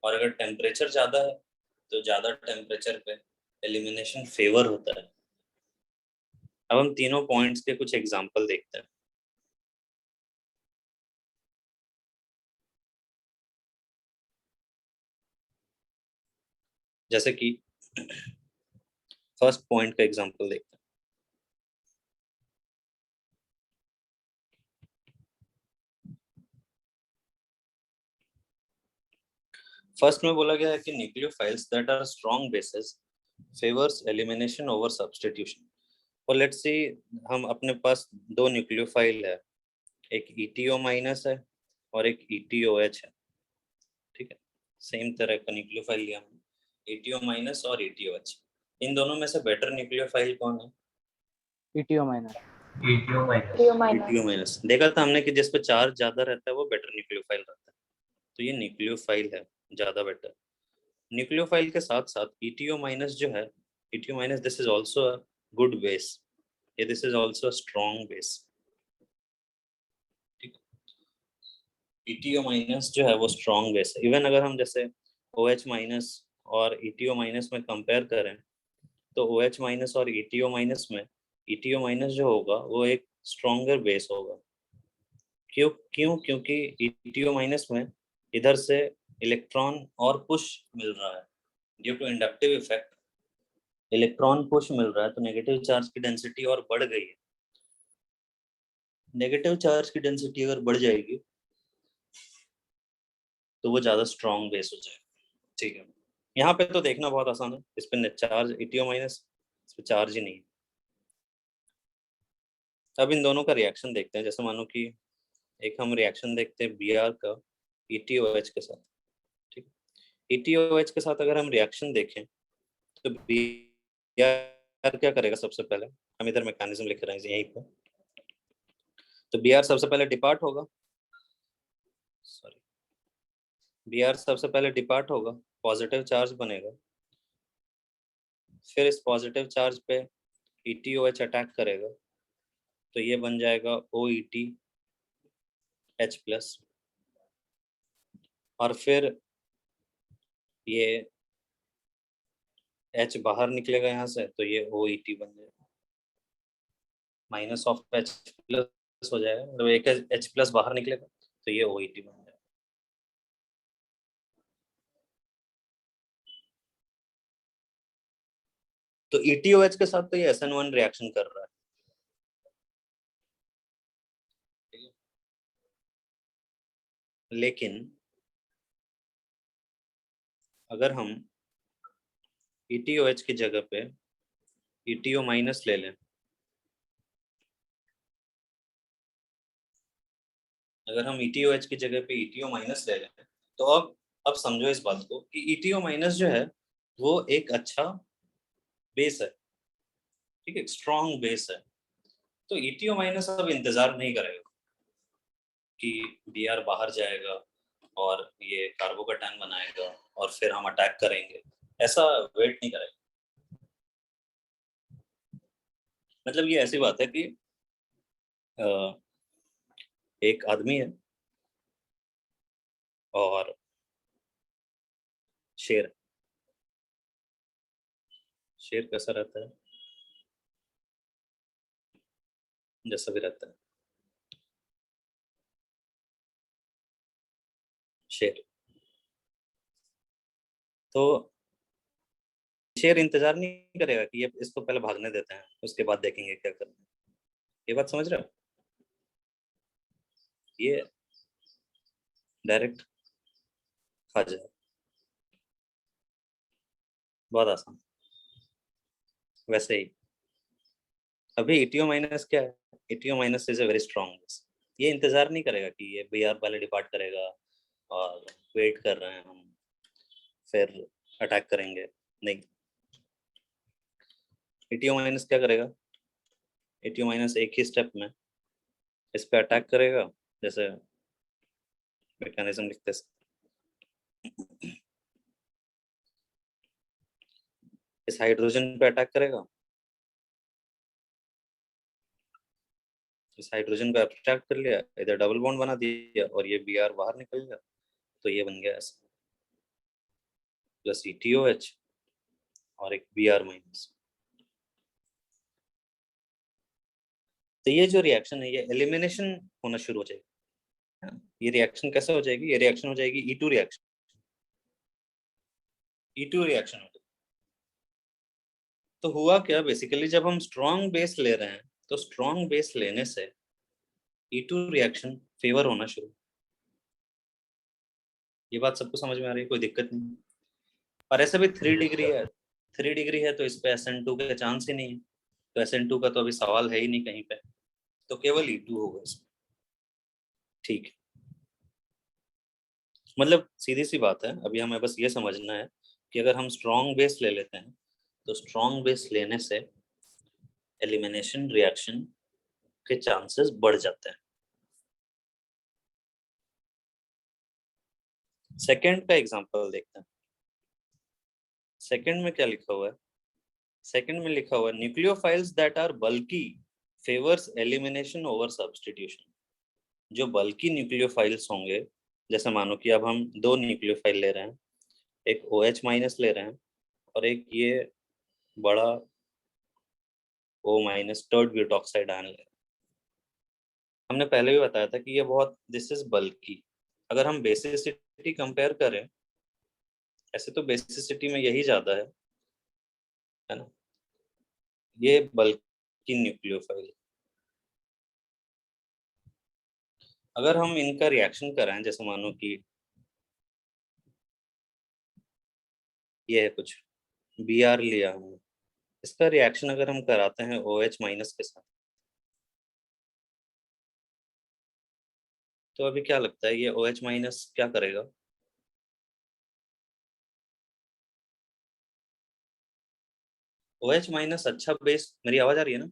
और अगर टेम्परेचर ज्यादा है तो ज्यादा टेम्परेचर पे एलिमिनेशन फेवर होता है। अब हम तीनों पॉइंट्स के कुछ एग्जांपल देखते हैं। जैसे कि फर्स्ट पॉइंट का एग्जांपल देखते हैं। फर्स्ट में बोला गया है कि nucleophiles that are strong bases favours elimination over substitution. और लेट्स सी हम अपने पास दो न्यूक्लियोफाइल है, एक ETO माइनस है और एक ETOH है। ठीक है, सेम तरह का न्यूक्लियोफाइल लिया हमने। ETO माइनस और ETOH, इन दोनों में से बेटर न्यूक्लियोफाइल कौन है? ETO minus. ETO minus. ETO minus. ETO minus. देखा था हमने कि जिस पे चार्ज ज्यादा रहता है वो बेटर न्यूक्लियोफाइल रहता है, तो ये न्यूक्लियोफाइल है ज्यादा बेटर। न्यूक्लियोफाइल के साथ साथ ETO माइनस जो है, ETO minus this is also a good base, ये this is also a strong base. ठीक है, ETO माइनस जो है वो स्ट्रॉन्ग बेस है। इवन अगर हम जैसे OH माइनस और ETO माइनस में कंपेयर करें तो OH माइनस और ETO माइनस में ETO माइनस जो होगा वो एक स्ट्रॉन्गर बेस होगा। क्यों क्यों क्योंकि ETO माइनस में इधर से इलेक्ट्रॉन और पुश मिल रहा है, due to inductive effect electron push मिल रहा है, तो नेगेटिव चार्ज की डेंसिटी और बढ़ गई है। नेगेटिव चार्ज की डेंसिटी अगर बढ़ जाएगी तो वो ज्यादा स्ट्रॉन्ग बेस हो जाएगा। ठीक है, यहाँ पे तो देखना बहुत आसान है, इस पे चार्ज ETO माइनस, इस पे चार्ज ही नहीं है। अब इन दोनों का रिएक्शन देखते हैं। जैसे मानो कि एक हम रिएक्शन देखते हैं Br का ETOH के साथ। ठीक, ETOH के साथ अगर हम रिएक्शन देखें तो Br क्या करेगा? सबसे पहले हम इधर मैकेनिज्म लिख रहे हैं यहीं पे, तो Br सबसे पहले डिपार्ट होगा, सॉरी Br सबसे पहले डिपार्ट होगा, पॉजिटिव चार्ज बनेगा, फिर इस पॉजिटिव चार्ज पे ETOH अटैक करेगा, तो ये बन जाएगा OETH+, और फिर ये H बाहर निकलेगा यहाँ से, तो ये OET बन जाएगा, माइनस ऑफ H+ हो जाएगा, मतलब एक H+ बाहर निकलेगा तो ये OET बन जाएगा। तो ETOH के साथ तो ये SN1 रिएक्शन कर रहा है। लेकिन अगर हम ETOH की जगह पे ETO माइनस ले लें, अगर हम ETOH की जगह पे ETO माइनस ले लें, तो अब समझो इस बात को कि ETO माइनस जो है वो एक अच्छा बेस है, ठीक है, स्ट्रॉन्ग बेस है। तो ETO माइनस अब इंतजार नहीं करेगा कि Br बाहर जाएगा और ये कार्बोकैटायन बनाएगा और फिर हम अटैक करेंगे, ऐसा वेट नहीं करेगा। मतलब ये ऐसी बात है कि एक आदमी है और शेर, शेर कैसा रहता है? जैसा भी रहता है शेर, तो शेर इंतजार नहीं करेगा कि ये इसको पहले भागने देते हैं उसके बाद देखेंगे क्या करना है। ये बात समझ रहे हो? ये डायरेक्ट खा जाए, बहुत आसान। वैसे ही अभी ETO माइनस क्या है? ETO minus is a very strong base. ये इंतजार नहीं करेगा कि ये Br पहले डिपार्ट करेगा और वेट कर रहे हैं हम फिर अटैक करेंगे, नहीं। ETO माइनस क्या करेगा? ETO माइनस एक ही स्टेप में इस पे अटैक करेगा, जैसे मैकेनिज्म लिखते हैं, इस हाइड्रोजन पे अटैक करेगा, इस हाइड्रोजन को एब्स्ट्रैक्ट कर लिया, इधर डबल बॉन्ड बना दिया और ये Br बाहर निकल गया, तो ये बन गया ऐसा प्लस ETOH और एक Br माइनस। तो ये जो रिएक्शन है ये एलिमिनेशन होना शुरू हो जाएगी। ये रिएक्शन कैसे हो जाएगी? ये रिएक्शन हो जाएगी E2 रिएक्शन, E2 रिएक्शन हो जाएगी। तो हुआ क्या बेसिकली, जब हम स्ट्रॉन्ग बेस ले रहे हैं तो स्ट्रॉन्ग बेस लेने से E2 रिएक्शन फेवर होना शुरू। ये बात सबको समझ में आ रही है? कोई दिक्कत नहीं? और ऐसे भी 3 डिग्री है, 3 डिग्री है तो इस पे SN2 के चांस ही नहीं है, तो SN2 का तो अभी सवाल है ही नहीं कहीं पे, तो केवल E2 होगा इसमें। ठीक है, मतलब सीधी सी बात है, अभी हमें बस ये समझना है कि अगर हम स्ट्रॉन्ग बेस ले लेते हैं तो स्ट्रॉन्ग बेस लेने से एलिमिनेशन रिएक्शन के चांसेस बढ़ जाते हैं। सेकंड का एग्जांपल देखते हैं। सेकंड में क्या लिखा हुआ है? सेकंड में लिखा हुआ है nucleophiles that are bulky favours elimination over substitution. जो बल्की न्यूक्लियोफाइल्स होंगे, जैसे मानो कि अब हम दो न्यूक्लियोफाइल ले रहे हैं, एक OH माइनस ले रहे हैं और एक ये बड़ा O माइनस टर्ड ब्यूटॉक्साइड आयन ले रहे हैं। हमने पहले भी बताया था कि ये बहुत दिस इज बल्की। अगर हम बेसिसिटी कंपेयर करें, ऐसे तो बेसिसिटी में यही ज्यादा है ना, ये बल्की न्यूक्लियोफाइल। अगर हम इनका रिएक्शन कराएं, जैसे मानो कि ये है कुछ Br लिया हमने, इसका रिएक्शन अगर हम कराते हैं OH माइनस के साथ, तो अभी क्या लगता है ये OH माइनस क्या करेगा? OH माइनस अच्छा बेस, मेरी आवाज आ रही है ना?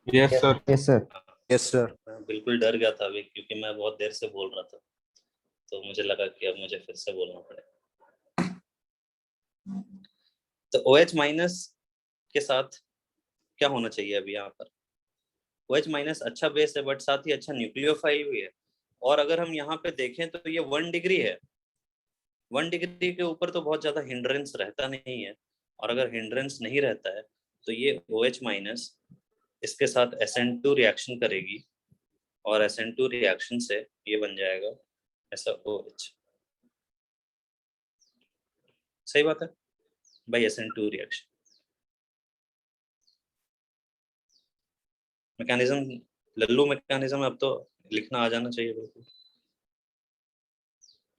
Yes sir. Yes sir. Yes sir. मैं बिल्कुल डर गया था अभी, क्योंकि मैं बहुत देर से बोल रहा था, तो मुझे लगा कि अब मुझे फिर से बोलना पड़ेगा। तो OH माइनस के साथ क्या होना चाहिए अभी यहाँ पर? OH माइनस अच्छा बेस है, बट साथ ही अच्छा न्यूक्लियोफाइल भी है। और अगर हम यहाँ पे देखें तो ये 1 डिग्री है। 1 डिग्री के ऊपर तो बहुत ज्यादा हिंड्रेंस रहता नहीं है, और अगर हिंड्रेंस नहीं रहता है तो ये OH माइनस इसके साथ SN2 रिएक्शन करेगी, और SN2 रिएक्शन से ये बन जाएगा ऐसा OH। सही बात है भाई, SN2 reaction. Mechanism, Lallu mechanism अब तो लिखना आ जाना चाहिए बिल्कुल।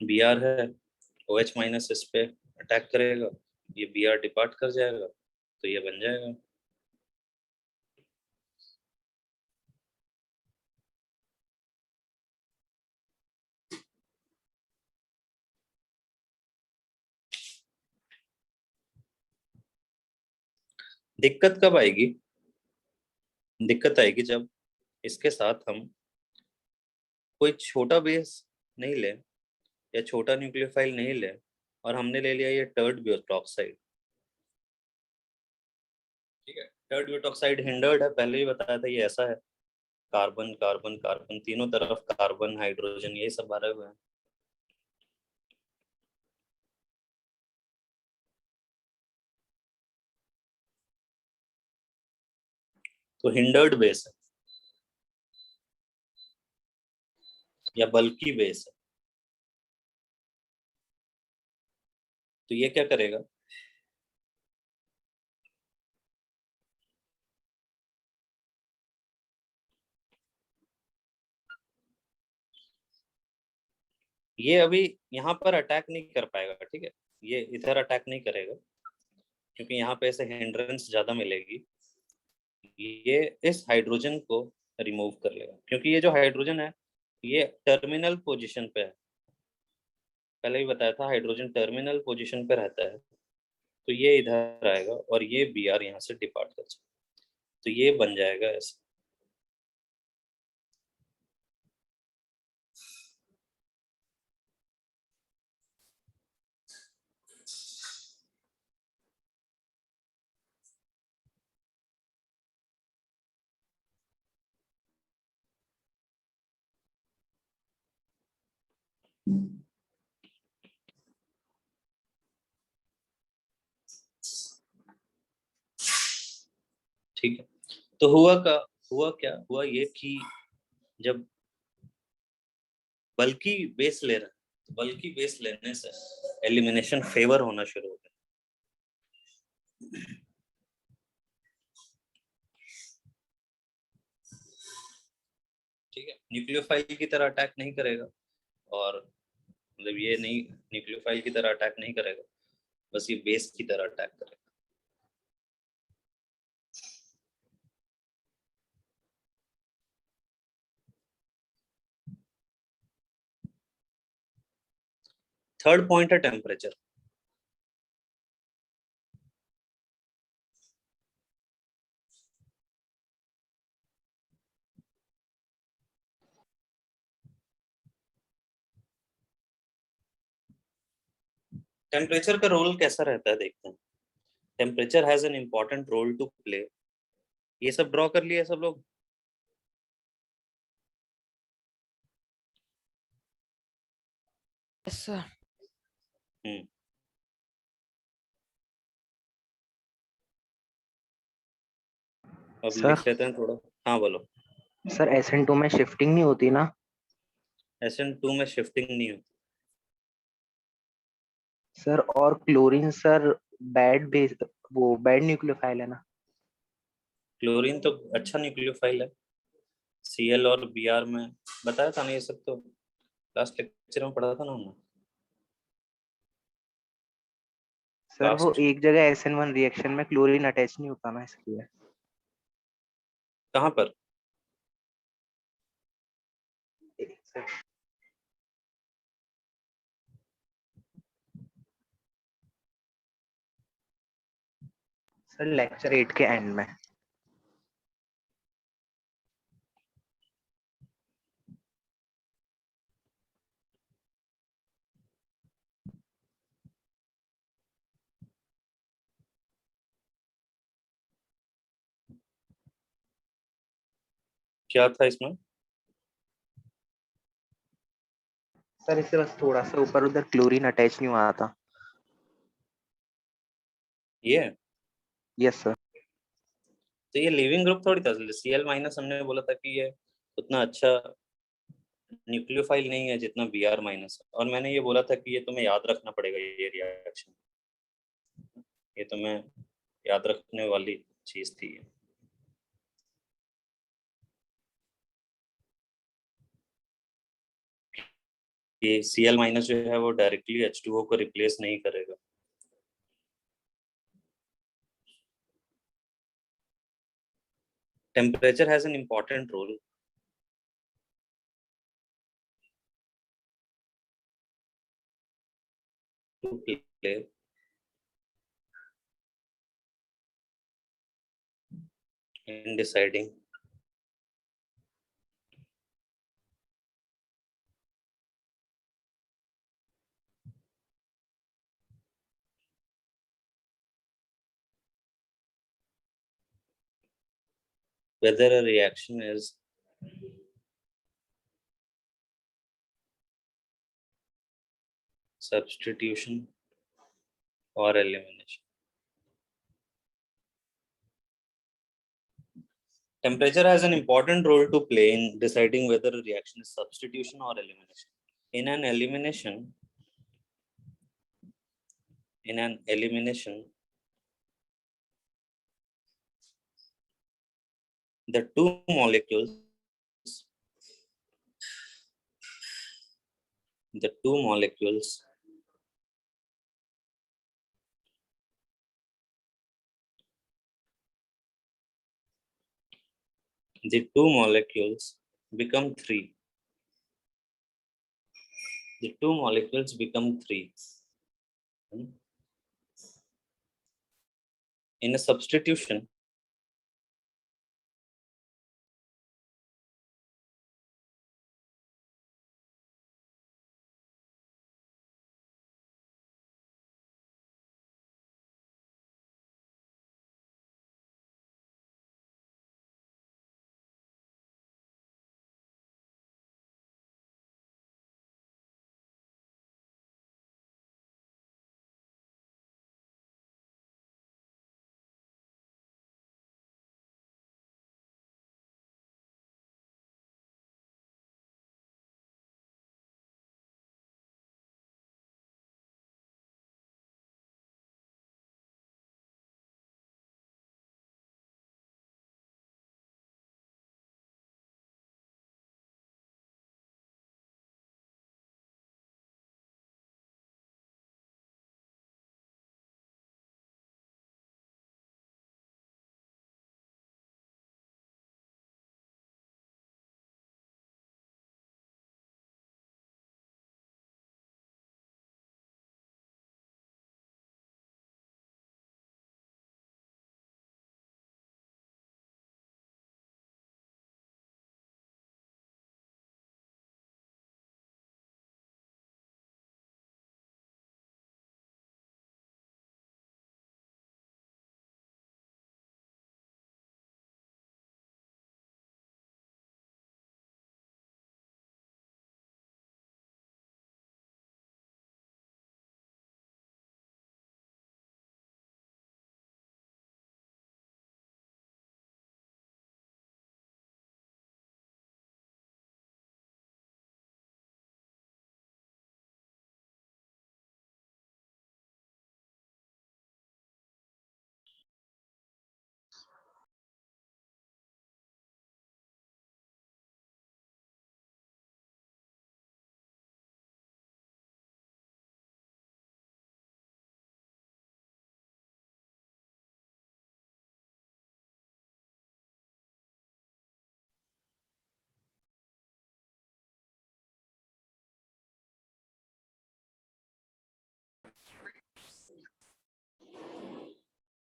Br है, OH माइनस इस पे अटैक करेगा, ये Br डिपार्ट कर जाएगा, तो ये बन जाएगा दिक्कत कब आएगी? दिक्कत आएगी जब इसके साथ हम कोई छोटा बेस नहीं ले या छोटा न्यूक्लियोफाइल नहीं ले, और हमने ले लिया ये टर्ड ब्यूटॉक्साइड। ठीक है, टर्ड ब्यूटॉक्साइड हिंडर्ड है, पहले ही बताया था ये ऐसा है, कार्बन कार्बन कार्बन, तीनों तरफ कार्बन हाइड्रोजन यही सब भरे हुए हैं। तो हिंडर्ड बेस है या बल्की बेस है, तो ये क्या करेगा? ये अभी यहाँ पर अटैक नहीं कर पाएगा, ठीक है, ये इधर अटैक नहीं करेगा क्योंकि यहाँ पे ऐसे हिंड्रेंस ज्यादा मिलेगी। ये इस हाइड्रोजन को रिमूव कर लेगा, क्योंकि ये जो हाइड्रोजन है ये टर्मिनल पोजीशन पे है। पहले भी बताया था हाइड्रोजन टर्मिनल पोजीशन पे रहता है, तो ये इधर आएगा और ये Br यहाँ से डिपार्ट कर जाएगा, तो ये बन जाएगा ऐसे। ठीक है, तो हुआ क्या हुआ ये कि जब बल्कि बेस ले रहे हैं, तो बल्कि बेस लेने से एलिमिनेशन फेवर होना शुरू हो गया। ठीक है, न्यूक्लियोफाइल की तरह अटैक नहीं करेगा, और मतलब ये नहीं न्यूक्लियोफाइल की तरह अटैक नहीं करेगा, बस ये बेस की तरह अटैक करेगा। थर्ड पॉइंट है टेम्परेचर। टेम्परेचर का रोल कैसा रहता है देखते हैं। Temperature has an important role to play. ये सब ड्रॉ कर लिया सब लोग। Yes sir. हम्म। अब सर लिख लेते हैं थोड़ा। हाँ बोलो। सर SN2 में शिफ्टिंग नहीं होती ना? SN2 में शिफ्टिंग नहीं होती। सर और क्लोरीन सर बैड बेस, वो बैड न्यूक्लियोफाइल है ना? क्लोरीन तो अच्छा न्यूक्लियोफाइल है। Cl और Br में बताया था ना ये सब, तो लास्ट लेक्चर में पढ़ा था ना हमने। सर वो लास्ट एक जगह SN1 रिएक्शन में क्लोरीन अटैच नहीं होता ना, इसलिए। कहाँ पर? सर लेक्चर 8 के एंड में। क्या था इसमें? सर इससे बस थोड़ा सा ऊपर उधर क्लोरीन अटैच नहीं हुआ था। ये यस सर। तो ये लिविंग ग्रुप थोड़ी था। Cl माइनस हमने बोला था कि ये उतना अच्छा न्यूक्लियोफाइल नहीं है जितना Br माइनस है, और मैंने ये बोला था कि ये तुम्हें याद रखना पड़ेगा ये रिएक्शन। ये तुम्हें याद रखने वाली चीज थी ये। कि Cl माइनस जो है वो डायरेक्टली H2O को रिप्लेस नहीं करेगा। Temperature has an important role to play in deciding whether a reaction is substitution or elimination. Temperature has an important role to play in deciding whether a reaction is substitution or elimination. In an elimination, the two molecules the two molecules become three. The two molecules become three. In a substitution,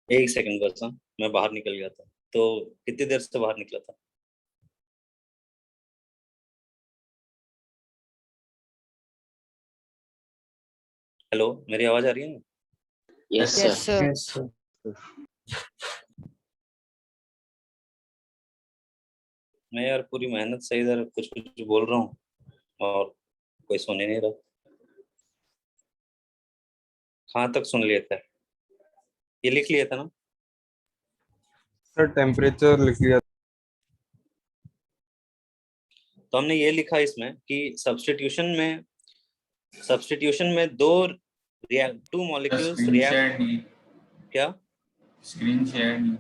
एक सेकंड बस, हाँ, मैं बाहर निकल गया था। तो कितनी देर से बाहर निकला था? हेलो, मेरी आवाज आ रही है ना? Yes yes sir. सर। मैं यार पूरी मेहनत से इधर कुछ कुछ बोल रहा हूँ और कोई सुन ही नहीं रहा। कहाँ तक सुन लिया था? ये लिख लिया था ना? सर टेम्परेचर लिख लिया। तो हमने ये लिखा इसमें कि सब्स्टिट्यूशन में दो two molecules screen react. Share नहीं, क्या? स्क्रीन शेयर नहीं।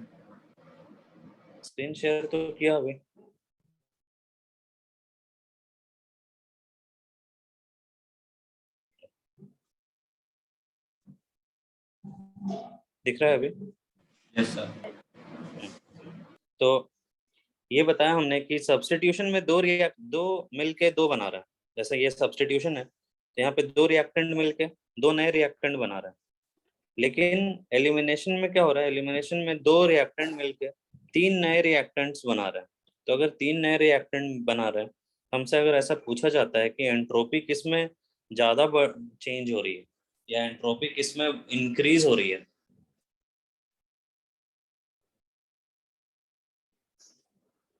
स्क्रीन शेयर तो किया अभी। दिख रहा है अभी? Yes sir. तो ये बताया हमने कि सब्स्टिट्यूशन में दो मिलके दो बना रहा है। जैसे ये सब्स्टिट्यूशन है तो यहाँ पे दो रिएक्टेंट मिलके दो नए रिएक्टेंट बना रहा है। लेकिन एलिमिनेशन में क्या हो रहा है? एलिमिनेशन में दो रिएक्टेंट मिलके तीन नए रिएक्टेंट्स बना रहे हैं। तो अगर तीन नए रिएक्टेंट बना रहे हैं, हमसे अगर ऐसा पूछा जाता है कि एंट्रोपी किसमें ज्यादा चेंज हो रही है या एंट्रोपी किसमें इंक्रीज हो रही है,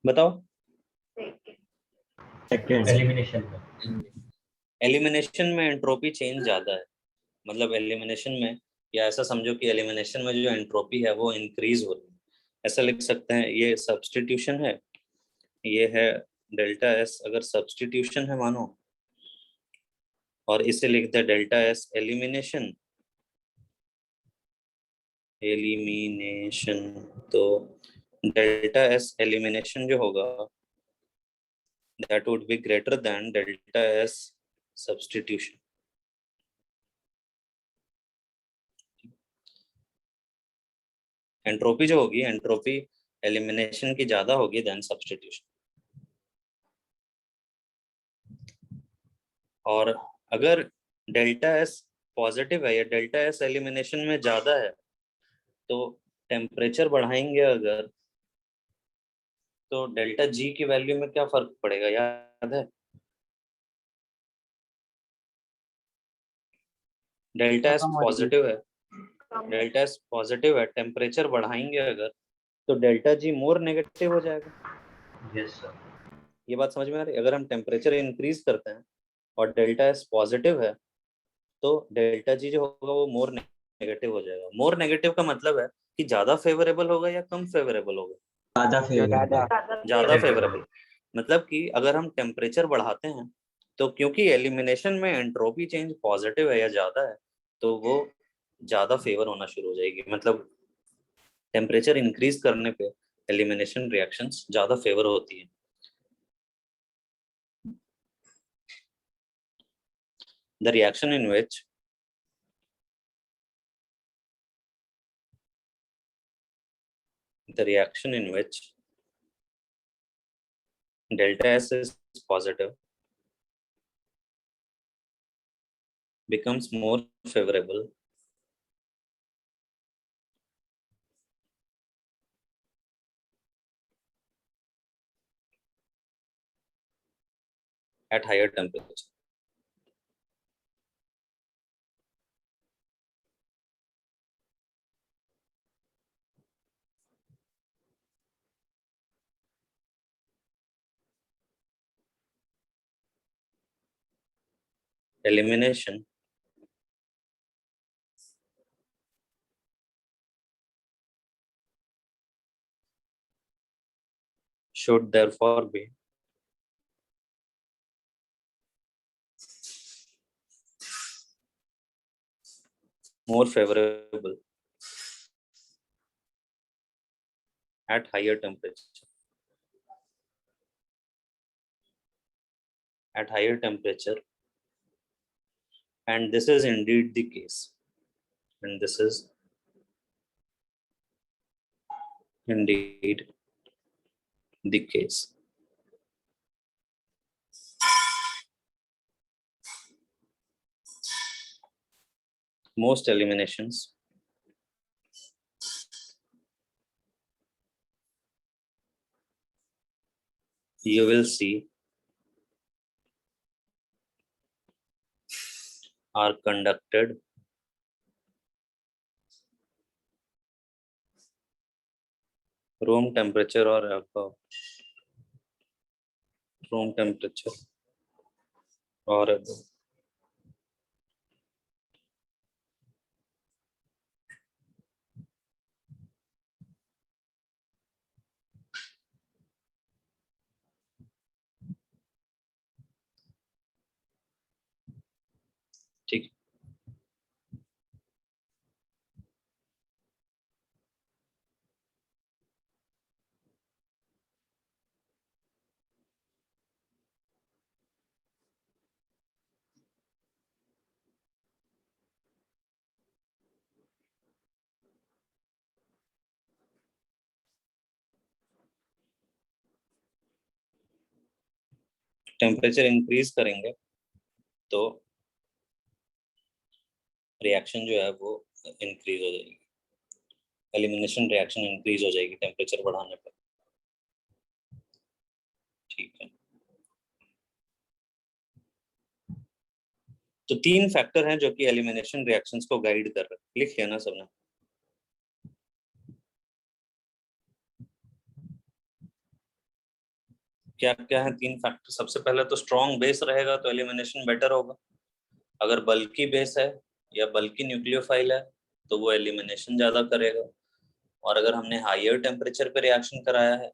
बताओ। सेकंड। एलिमिनेशन में। एलिमिनेशन में एंट्रोपी चेंज ज्यादा है। मतलब एलिमिनेशन में, या ऐसा समझो कि एलिमिनेशन में जो एंट्रोपी है वो इंक्रीज हो रही है। ऐसा लिख सकते हैं, ये सब्स्टिट्यूशन है, ये है डेल्टा एस अगर सब्स्टिट्यूशन है मानो, और इसे लिखते हैं डेल्टा एस एलिमिनेशन। एलिमिनेशन तो डेल्टा एस एलिमिनेशन जो होगा that would be greater than delta S substitution. Entropy जो होगी, एंट्रोपी एलिमिनेशन की ज्यादा होगी देन सब्स्टिट्यूशन। और अगर डेल्टा एस पॉजिटिव है या डेल्टा एस एलिमिनेशन में ज्यादा है तो टेम्परेचर बढ़ाएंगे अगर, तो डेल्टा जी की वैल्यू में क्या फर्क पड़ेगा, याद है? डेल्टा एस पॉजिटिव है, डेल्टा एस पॉजिटिव है, टेम्परेचर बढ़ाएंगे अगर तो डेल्टा जी मोर नेगेटिव हो जाएगा। Yes sir. ये बात समझ में आ रही है? अगर हम टेम्परेचर इंक्रीज करते हैं और डेल्टा एस पॉजिटिव है तो डेल्टा जी जो होगा वो मोर नेगेटिव हो जाएगा। मोर नेगेटिव का मतलब है कि ज्यादा फेवरेबल होगा या कम फेवरेबल होगा? ज्यादा फेवरेबल। ज्यादा फेवरेबल। मतलब कि अगर हम टेम्परेचर बढ़ाते हैं तो क्योंकि एलिमिनेशन में एंट्रोपी चेंज पॉजिटिव है या ज्यादा है तो वो ज्यादा फेवर होना शुरू हो जाएगी। मतलब टेम्परेचर इंक्रीज करने पे एलिमिनेशन रिएक्शंस ज्यादा फेवर होती है। The reaction in which delta S is positive becomes more favorable at higher temperature. Elimination should therefore be more favorable at higher temperature. At higher temperature, and this is indeed the case. And this is indeed the case. most eliminations you will see are conducted room temperature or above room temperature or above. ठीक, टेम्परेचर इंक्रीज करेंगे तो रिएक्शन जो है वो इंक्रीज हो जाएगी, एलिमिनेशन रिएक्शन इंक्रीज हो जाएगी टेम्परेचर बढ़ाने पर। ठीक है, तो 3 फैक्टर हैं जो कि एलिमिनेशन रिएक्शंस को गाइड कर रहे हैं। लिख लिया ना सबने? क्या क्या है 3 फैक्टर? सबसे पहले तो स्ट्रॉन्ग बेस रहेगा तो एलिमिनेशन बेटर होगा। अगर बल्की बेस है या बल्की न्यूक्लियोफाइल है तो वो एलिमिनेशन ज्यादा करेगा। और अगर हमने हायर टेम्परेचर पे रिएक्शन कराया है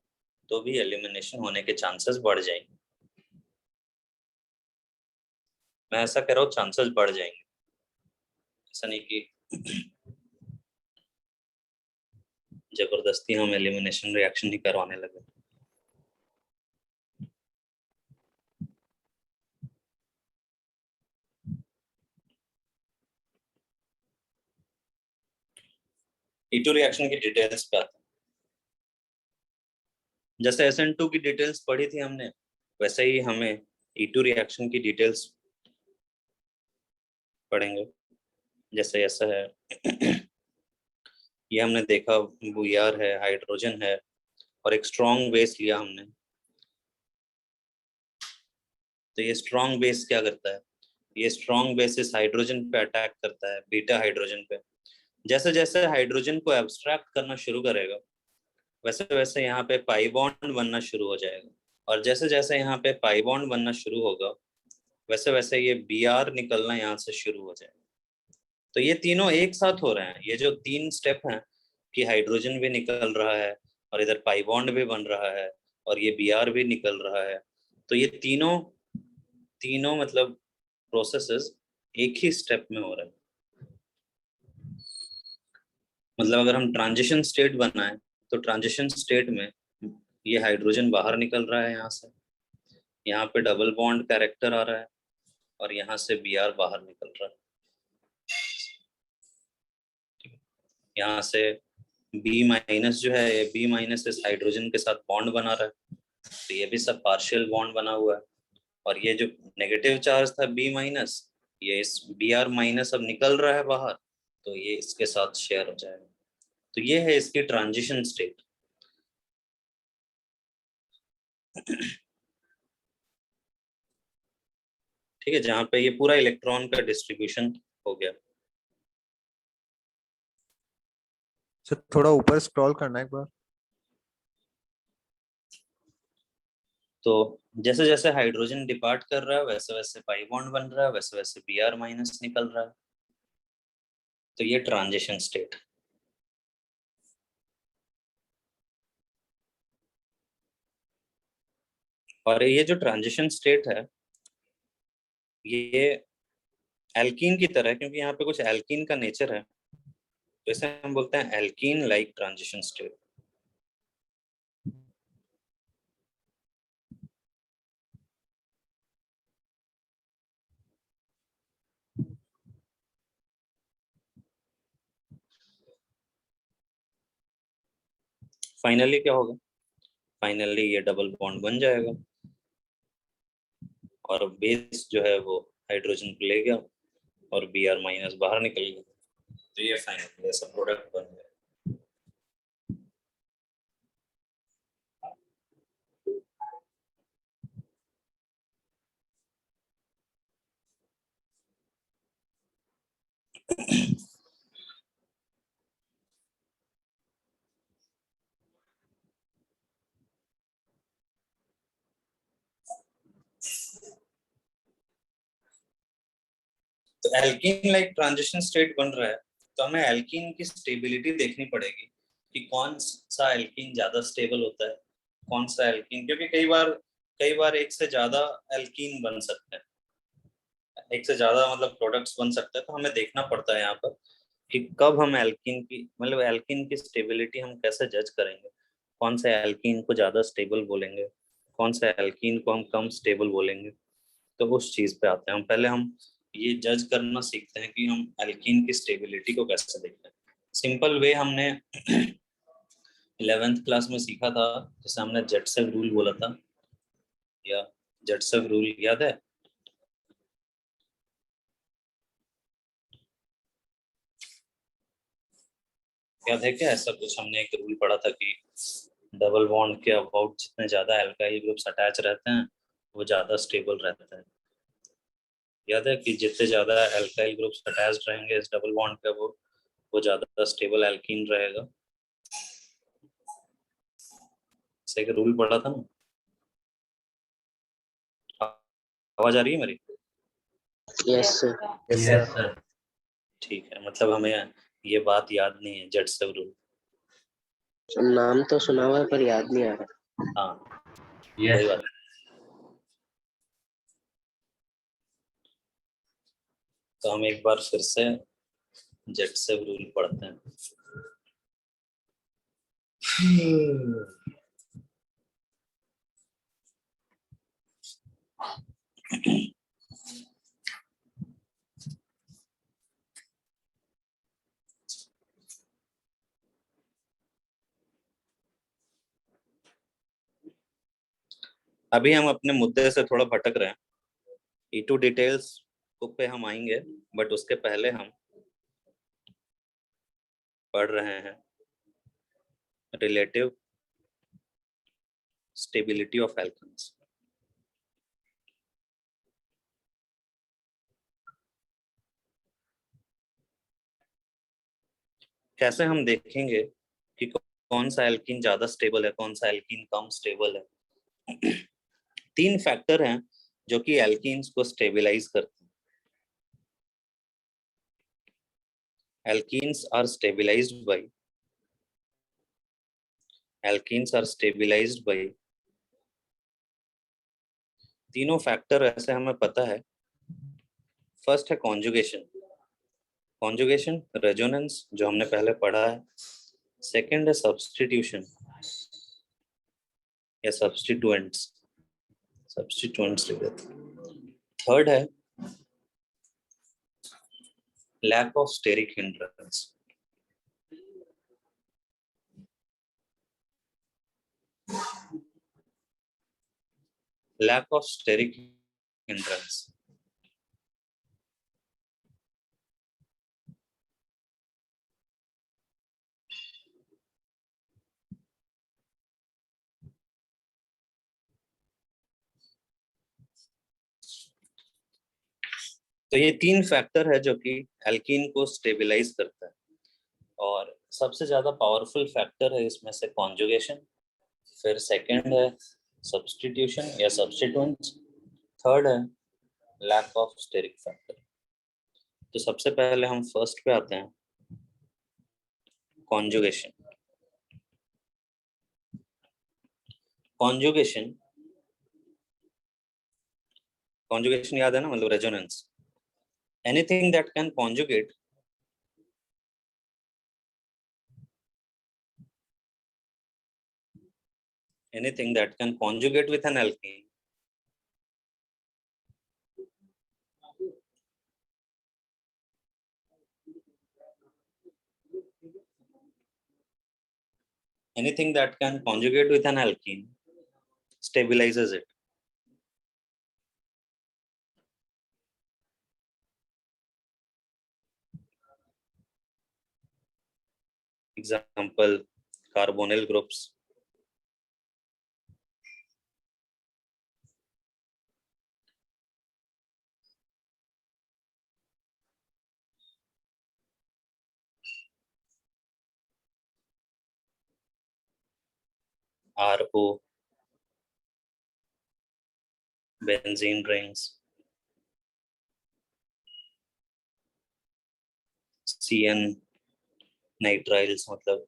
तो भी एलिमिनेशन होने के चांसेस बढ़ जाएंगे। मैं ऐसा कह रहा हूँ चांसेस बढ़ जाएंगे, ऐसा नहीं कि जबरदस्ती हम एलिमिनेशन रिएक्शन ही करवाने लगे। E2 रिएक्शन की डिटेल्स पे आते हैं। जैसे SN2 की डिटेल्स पढ़ी थी हमने, वैसे ही हमें E2 रिएक्शन की डिटेल्स पढ़ेंगे। जैसे ऐसा है ये हमने देखा Br है, हाइड्रोजन है और एक स्ट्रॉन्ग बेस लिया हमने। तो ये स्ट्रॉन्ग बेस क्या करता है? ये स्ट्रॉन्ग बेस इस हाइड्रोजन पे अटैक करता है, बीटा हाइड्रोजन पे। जैसे जैसे हाइड्रोजन को एब्स्ट्रैक्ट करना शुरू करेगा वैसे वैसे यहाँ पे पाई बॉन्ड बनना शुरू हो जाएगा। और जैसे जैसे यहाँ पे पाई बॉन्ड बनना शुरू होगा वैसे वैसे ये Br निकलना यहाँ से शुरू हो जाएगा। तो ये तीनों एक साथ हो रहे हैं। ये जो 3 स्टेप हैं कि हाइड्रोजन भी निकल रहा है और इधर पाई बॉन्ड भी बन रहा है और ये Br भी निकल रहा है, तो ये तीनों मतलब प्रोसेसेस एक ही स्टेप में हो रहे हैं। मतलब अगर हम ट्रांजिशन स्टेट बनाएं तो ट्रांजिशन स्टेट में ये हाइड्रोजन बाहर निकल रहा है यहाँ से, यहाँ पे डबल बॉन्ड कैरेक्टर आ रहा है और यहाँ से Br बाहर निकल रहा है। यहाँ से B- जो है ये B- इस हाइड्रोजन के साथ बॉन्ड बना रहा है, तो ये भी सब पार्शियल बॉन्ड बना हुआ है। और ये जो नेगेटिव चार्ज था B-, ये इस Br- अब निकल रहा है बाहर, तो ये इसके साथ शेयर हो जाएगा। तो ये है इसकी ट्रांजिशन स्टेट। ठीक है, जहां पे ये पूरा इलेक्ट्रॉन का डिस्ट्रीब्यूशन हो गया। सर थोड़ा ऊपर स्क्रॉल करना है एक बार। तो जैसे जैसे हाइड्रोजन डिपार्ट कर रहा है वैसे वैसे पाई बॉन्ड बन रहा है, वैसे वैसे Br- निकल रहा है। तो ये ट्रांजिशन स्टेट। और ये जो ट्रांजिशन स्टेट है ये एल्कीन की तरह है, क्योंकि यहाँ पे कुछ एल्कीन का नेचर है, तो इसे हम बोलते हैं alkene like transition state. Finally क्या होगा? फाइनली ये डबल बॉन्ड बन जाएगा और बेस जो है वो हाइड्रोजन को ले गया और Br- बाहर निकल गया। तो ये फाइनल ऐसा प्रोडक्ट बन गया। तो एल्कीन लाइक ट्रांजिशन स्टेट बन रहा है, तो हमें एल्कीन की स्टेबिलिटी देखनी पड़ेगी कि कौन सा एल्कीन ज्यादा स्टेबल होता है, कौन सा एल्कीन, क्योंकि कई बार एक से ज्यादा एल्कीन बन सकते हैं, एक से ज्यादा मतलब प्रोडक्ट्स बन सकते हैं। तो हमें देखना पड़ता है यहाँ पर कि कब हम एल्कीन की मतलब एल्कीन की स्टेबिलिटी हम कैसे जज करेंगे, कौन से एल्कीन को ज्यादा स्टेबल बोलेंगे, कौन से एल्कीन को हम कम स्टेबल बोलेंगे। तो उस चीज पे आते हैं हम ये जज करना सीखते हैं कि हम एल्कीन की स्टेबिलिटी को कैसे देखते हैं। सिंपल वे हमने 11th क्लास में सीखा था, जैसे हमने जेटसेव रूल बोला था, या जेटसेव रूल याद है? याद है क्या? ऐसा कुछ हमने एक रूल पढ़ा था कि डबल बॉन्ड के अबाउट जितने ज्यादा एल्काइल ग्रुप्स अटैच रहते हैं वो ज्यादा स्टेबल रहता है। याद है कि जितने ज्यादा एल्काइल ग्रुप्स अटैच्ड रहेंगे इस डबल बॉन्ड पे वो ज्यादा स्टेबल एल्कीन रहेगा। सही रूल पढ़ा था ना? आवाज आ रही है मेरी? Yes sir. Yes sir. ठीक है, मतलब हमें ये बात याद नहीं है जेटसेव रूल। नाम तो सुना हुआ है पर याद नहीं आ रहा। हाँ यस वही सर। बात। तो हम एक बार फिर से जेटसेव रूल पढ़ते हैं। अभी हम अपने मुद्दे से थोड़ा भटक रहे हैं, E2 डिटेल्स पे हम आएंगे, बट उसके पहले हम पढ़ रहे हैं रिलेटिव स्टेबिलिटी ऑफ एल्केन्स। कैसे हम देखेंगे कि कौन सा एल्कीन ज्यादा स्टेबल है, कौन सा एल्कीन कम स्टेबल है। 3 फैक्टर हैं जो कि एल्कीन्स को स्टेबलाइज करते हैं। एल्कीन्स आर स्टेबलाइज्ड बाय तीनों फैक्टर ऐसे हमें पता है। फर्स्ट है कॉन्जुगेशन, रेजोनेंस जो हमने पहले पढ़ा है। सेकंड है सब्स्टिट्यूशन या सब्स्टिट्यूएंट्स लिख देते हैं। थर्ड है lack of steric hindrance. Lack of steric hindrance. तो ये 3 फैक्टर है जो कि एल्कीन को स्टेबलाइज करता है, और सबसे ज्यादा पावरफुल फैक्टर है इसमें से कॉन्जुगेशन, फिर सेकंड है सब्स्टिट्यूशन या सब्स्टिट्यूएंट्स, थर्ड है लैक ऑफ स्टेरिक फैक्टर। तो सबसे पहले हम फर्स्ट पे आते हैं, कॉन्जुगेशन। कॉन्जुगेशन याद है ना, मतलब resonance. Anything that can conjugate with an alkene stabilizes it. Example carbonyl groups, RO, benzene rings, CN nitriles मतलब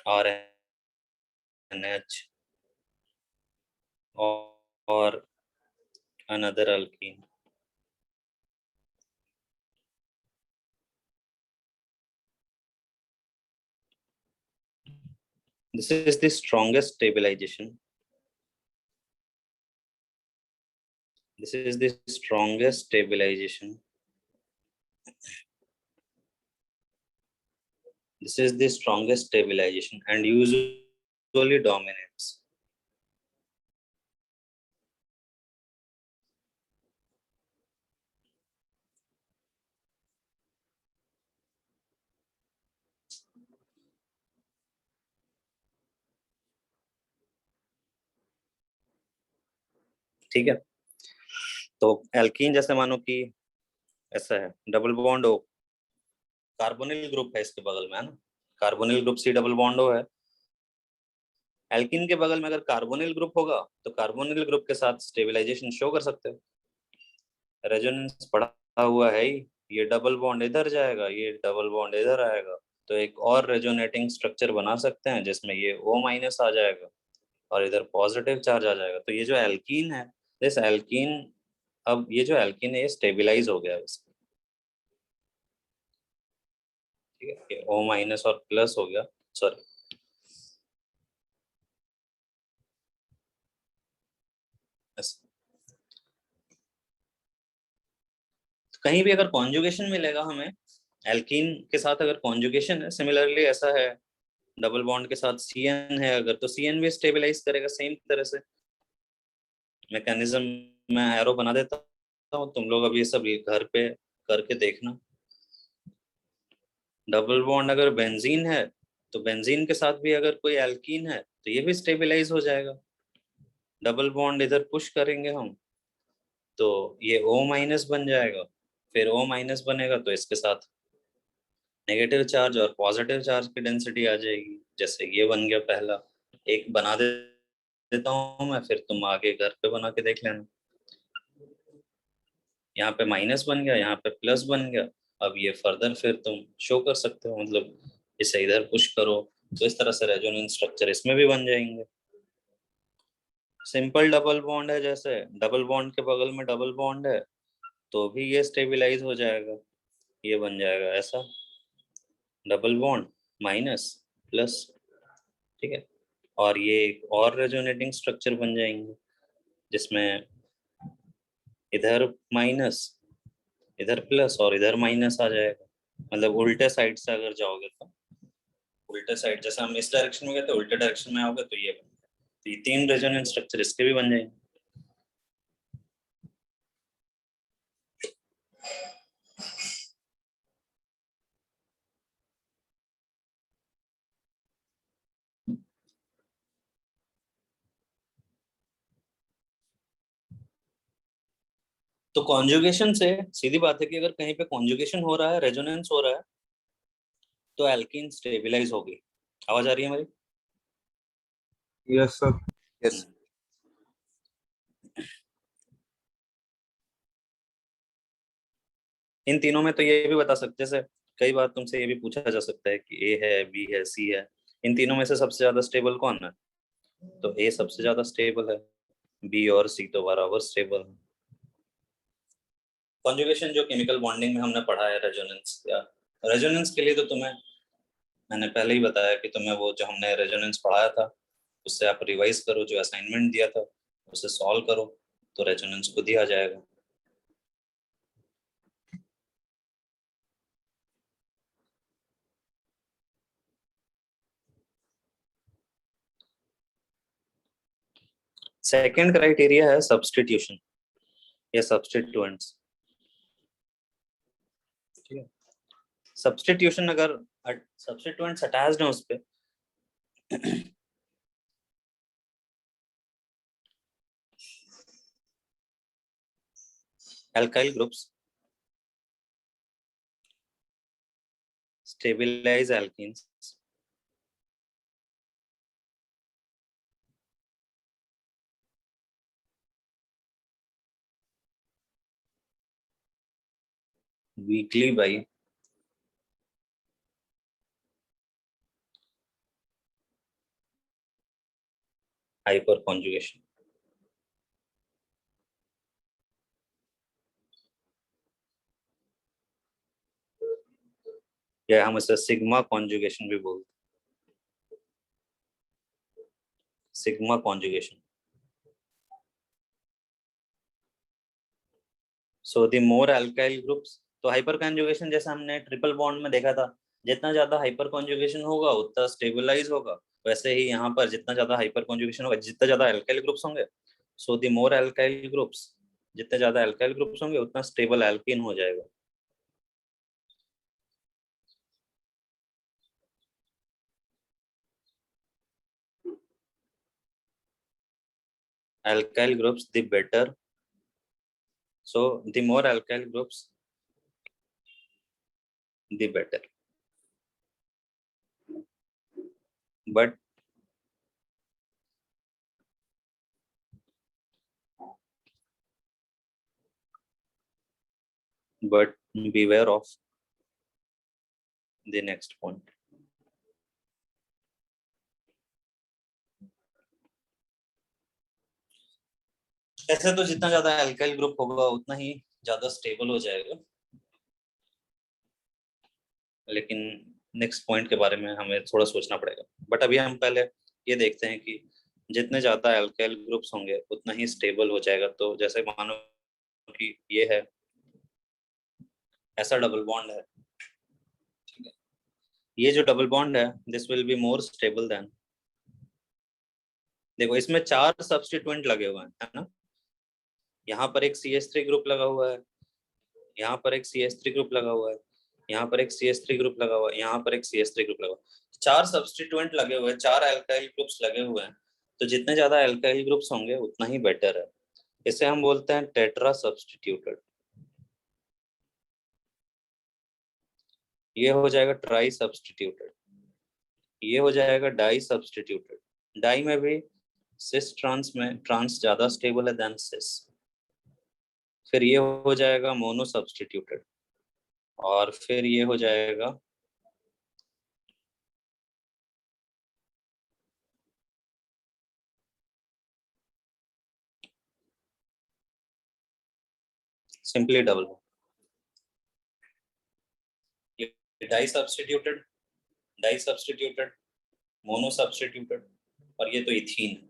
RNH और another alkene. This is the strongest stabilization. This is the strongest stabilization. This is the strongest stabilization and usually dominates. ठीक है, तो एल्कीन जैसे मानो कि ऐसा है, डबल बॉन्ड हो, कार्बोनिल ग्रुप है इसके बगल में, है ना, carbonyl group C double bond हो है। एल्कीन के बगल में अगर कार्बोनिल ग्रुप होगा तो कार्बोनिल ग्रुप के साथ स्टेबलाइजेशन शो कर सकते हो। रेजोनेंस पड़ा हुआ है ही, ये डबल बॉन्ड इधर जाएगा, ये डबल बॉन्ड इधर आएगा, तो एक और रेजोनेटिंग स्ट्रक्चर बना सकते हैं जिसमें ये O- आ जाएगा और इधर पॉजिटिव चार्ज आ जाएगा। तो ये जो एल्कीन है, दिस एल्कीन, अब ये जो एल्कीन है ये स्टेबलाइज हो गया इसका, ठीक है, ये O- और प्लस हो गया, सॉरी तो कहीं भी अगर कॉन्जुगेशन मिलेगा हमें एल्कीन के साथ, अगर कॉन्जुगेशन है, सिमिलरली ऐसा है डबल बॉन्ड के साथ CN है अगर, तो CN भी स्टेबलाइज करेगा सेम तरह से। मैकेनिज्म मैं एरो बना देता हूँ, तुम लोग अब ये सब घर पे करके देखना। डबल बॉन्ड अगर बेंजीन है तो बेंजीन के साथ भी अगर कोई एल्कीन है तो ये भी स्टेबलाइज हो जाएगा। डबल बॉन्ड इधर पुश करेंगे हम तो ये O- बन जाएगा, फिर O- बनेगा तो इसके साथ नेगेटिव चार्ज और पॉजिटिव चार्ज की डेंसिटी आ जाएगी। जैसे ये बन गया पहला, एक बना देता हूँ मैं, फिर तुम आगे घर पे बना के देख लेना। यहाँ पे माइनस बन गया, यहाँ पे प्लस बन गया। अब ये फर्दर फिर तुम शो कर सकते हो, मतलब इसे इधर पुश करो तो इस तरह से रेजोनेंस स्ट्रक्चर इसमें भी बन जाएंगे। सिंपल डबल बॉन्ड है, जैसे डबल बॉन्ड के बगल में डबल बॉन्ड है तो भी ये स्टेबलाइज हो जाएगा, ये बन जाएगा ऐसा, डबल बॉन्ड माइनस प्लस, ठीक है, और ये एक और रेजोनेटिंग स्ट्रक्चर बन जाएंगे जिसमें इधर माइनस, इधर प्लस और इधर माइनस आ जाएगा। मतलब उल्टे साइड से अगर जाओगे तो उल्टे साइड, जैसे हम इस डायरेक्शन में गए तो उल्टे डायरेक्शन में आओगे तो ये बन जाएगा। तो ये 3 रेजोनेंस स्ट्रक्चर इसके भी बन जाएंगे। तो कॉन्जुगेशन से सीधी बात है कि अगर कहीं पे कॉन्जुगेशन हो रहा है, रेजोनेंस हो रहा है, तो एल्कीन स्टेबलाइज होगी। आवाज आ रही है हमारी? Yes sir. यस। इन तीनों में तो ये भी बता सकते, जैसे कई बार तुमसे ये भी पूछा जा सकता है कि A है, B है, C है, इन तीनों में से सबसे ज्यादा स्टेबल कौन है? तो A सबसे ज्यादा स्टेबल है, B और C तो बराबर स्टेबल है। कॉन्जुगेशन जो केमिकल बॉन्डिंग में हमने पढ़ा है, रेजोनेंस, या रेजोनेंस के लिए तो तुम्हें मैंने पहले ही बताया कि तुम्हें वो जो हमने रेजोनेंस पढ़ाया था उससे आप रिवाइज करो, जो असाइनमेंट दिया था उसे सॉल्व करो तो रेजोनेंस खुद ही आ जाएगा। सेकंड क्राइटेरिया है सब्स्टिट्यूशन या सब्स्टिट्यूएंट्स। ठीक है, सब्स्टिट्यूशन अगर सब्स्टिट्यूएंट्स अटैच्ड हैं उस पे। alkyl groups stabilize alkenes weakly by hyperconjugation। या हम इसे सिग्मा कॉन्जुगेशन भी बोलते हैं, sigma conjugation. So the more alkyl groups, तो हाइपर कॉन्जुगेशन जैसा हमने ट्रिपल बॉन्ड में देखा था, जितना ज्यादा हाइपर कॉन्जुगेशन होगा उतना स्टेबलाइज होगा, वैसे ही यहाँ पर जितना ज्यादा हाइपर कॉन्जुगेशन होगा जितना ज्यादा अल्काइल ग्रुप्स होंगे, so the more alkyl groups, जितने ज्यादा अल्काइल ग्रुप्स होंगे उतना स्टेबल एल्कीन हो जाएगा। alkyl groups the better, so the more alkyl groups the better, but beware of the next point। ऐसे तो जितना ज्यादा अल्काइल ग्रुप होगा उतना ही ज्यादा स्टेबल हो जाएगा, लेकिन नेक्स्ट पॉइंट के बारे में हमें थोड़ा सोचना पड़ेगा। बट अभी हम पहले ये देखते हैं कि जितने ज्यादा अल्काइल ग्रुप्स होंगे उतना ही स्टेबल हो जाएगा। तो जैसे मानो कि ये है, ऐसा डबल बॉन्ड है, ठीक है, ये जो डबल बॉन्ड है this will be more stable then, देखो इसमें 4 सब्स्टिट्यूएंट लगे हुए हैं, है ना, यहाँ पर एक CH3 ग्रुप लगा हुआ है, यहाँ पर एक CH3 ग्रुप लगा हुआ है, यहाँ पर एक CH3 ग्रुप लगा हुआ है, यहाँ पर एक CH3 ग्रुप लगा हुआ है, 4 सब्स्टिट्यूएंट लगे हुए हैं, 4 अल्काइल ग्रुप्स लगे हुए हैं। तो जितने ज्यादा अल्काइल ग्रुप्स होंगे उतना ही बेटर है। इसे हम बोलते हैं टेट्रा सब्स्टिट्यूटेड। ये हो जाएगा ट्राई सब्स्टिट्यूटेड, ये हो जाएगा डाई सब्स्टिट्यूटेड। डाई में भी सिस ट्रांस में ट्रांस ज्यादा स्टेबल है देन सिस। फिर ये हो जाएगा मोनो सब्स्टिट्यूटेड, और फिर ये हो जाएगा simply double bond. Disubstituted, disubstituted, monosubstituted, और ये तो इथीन है।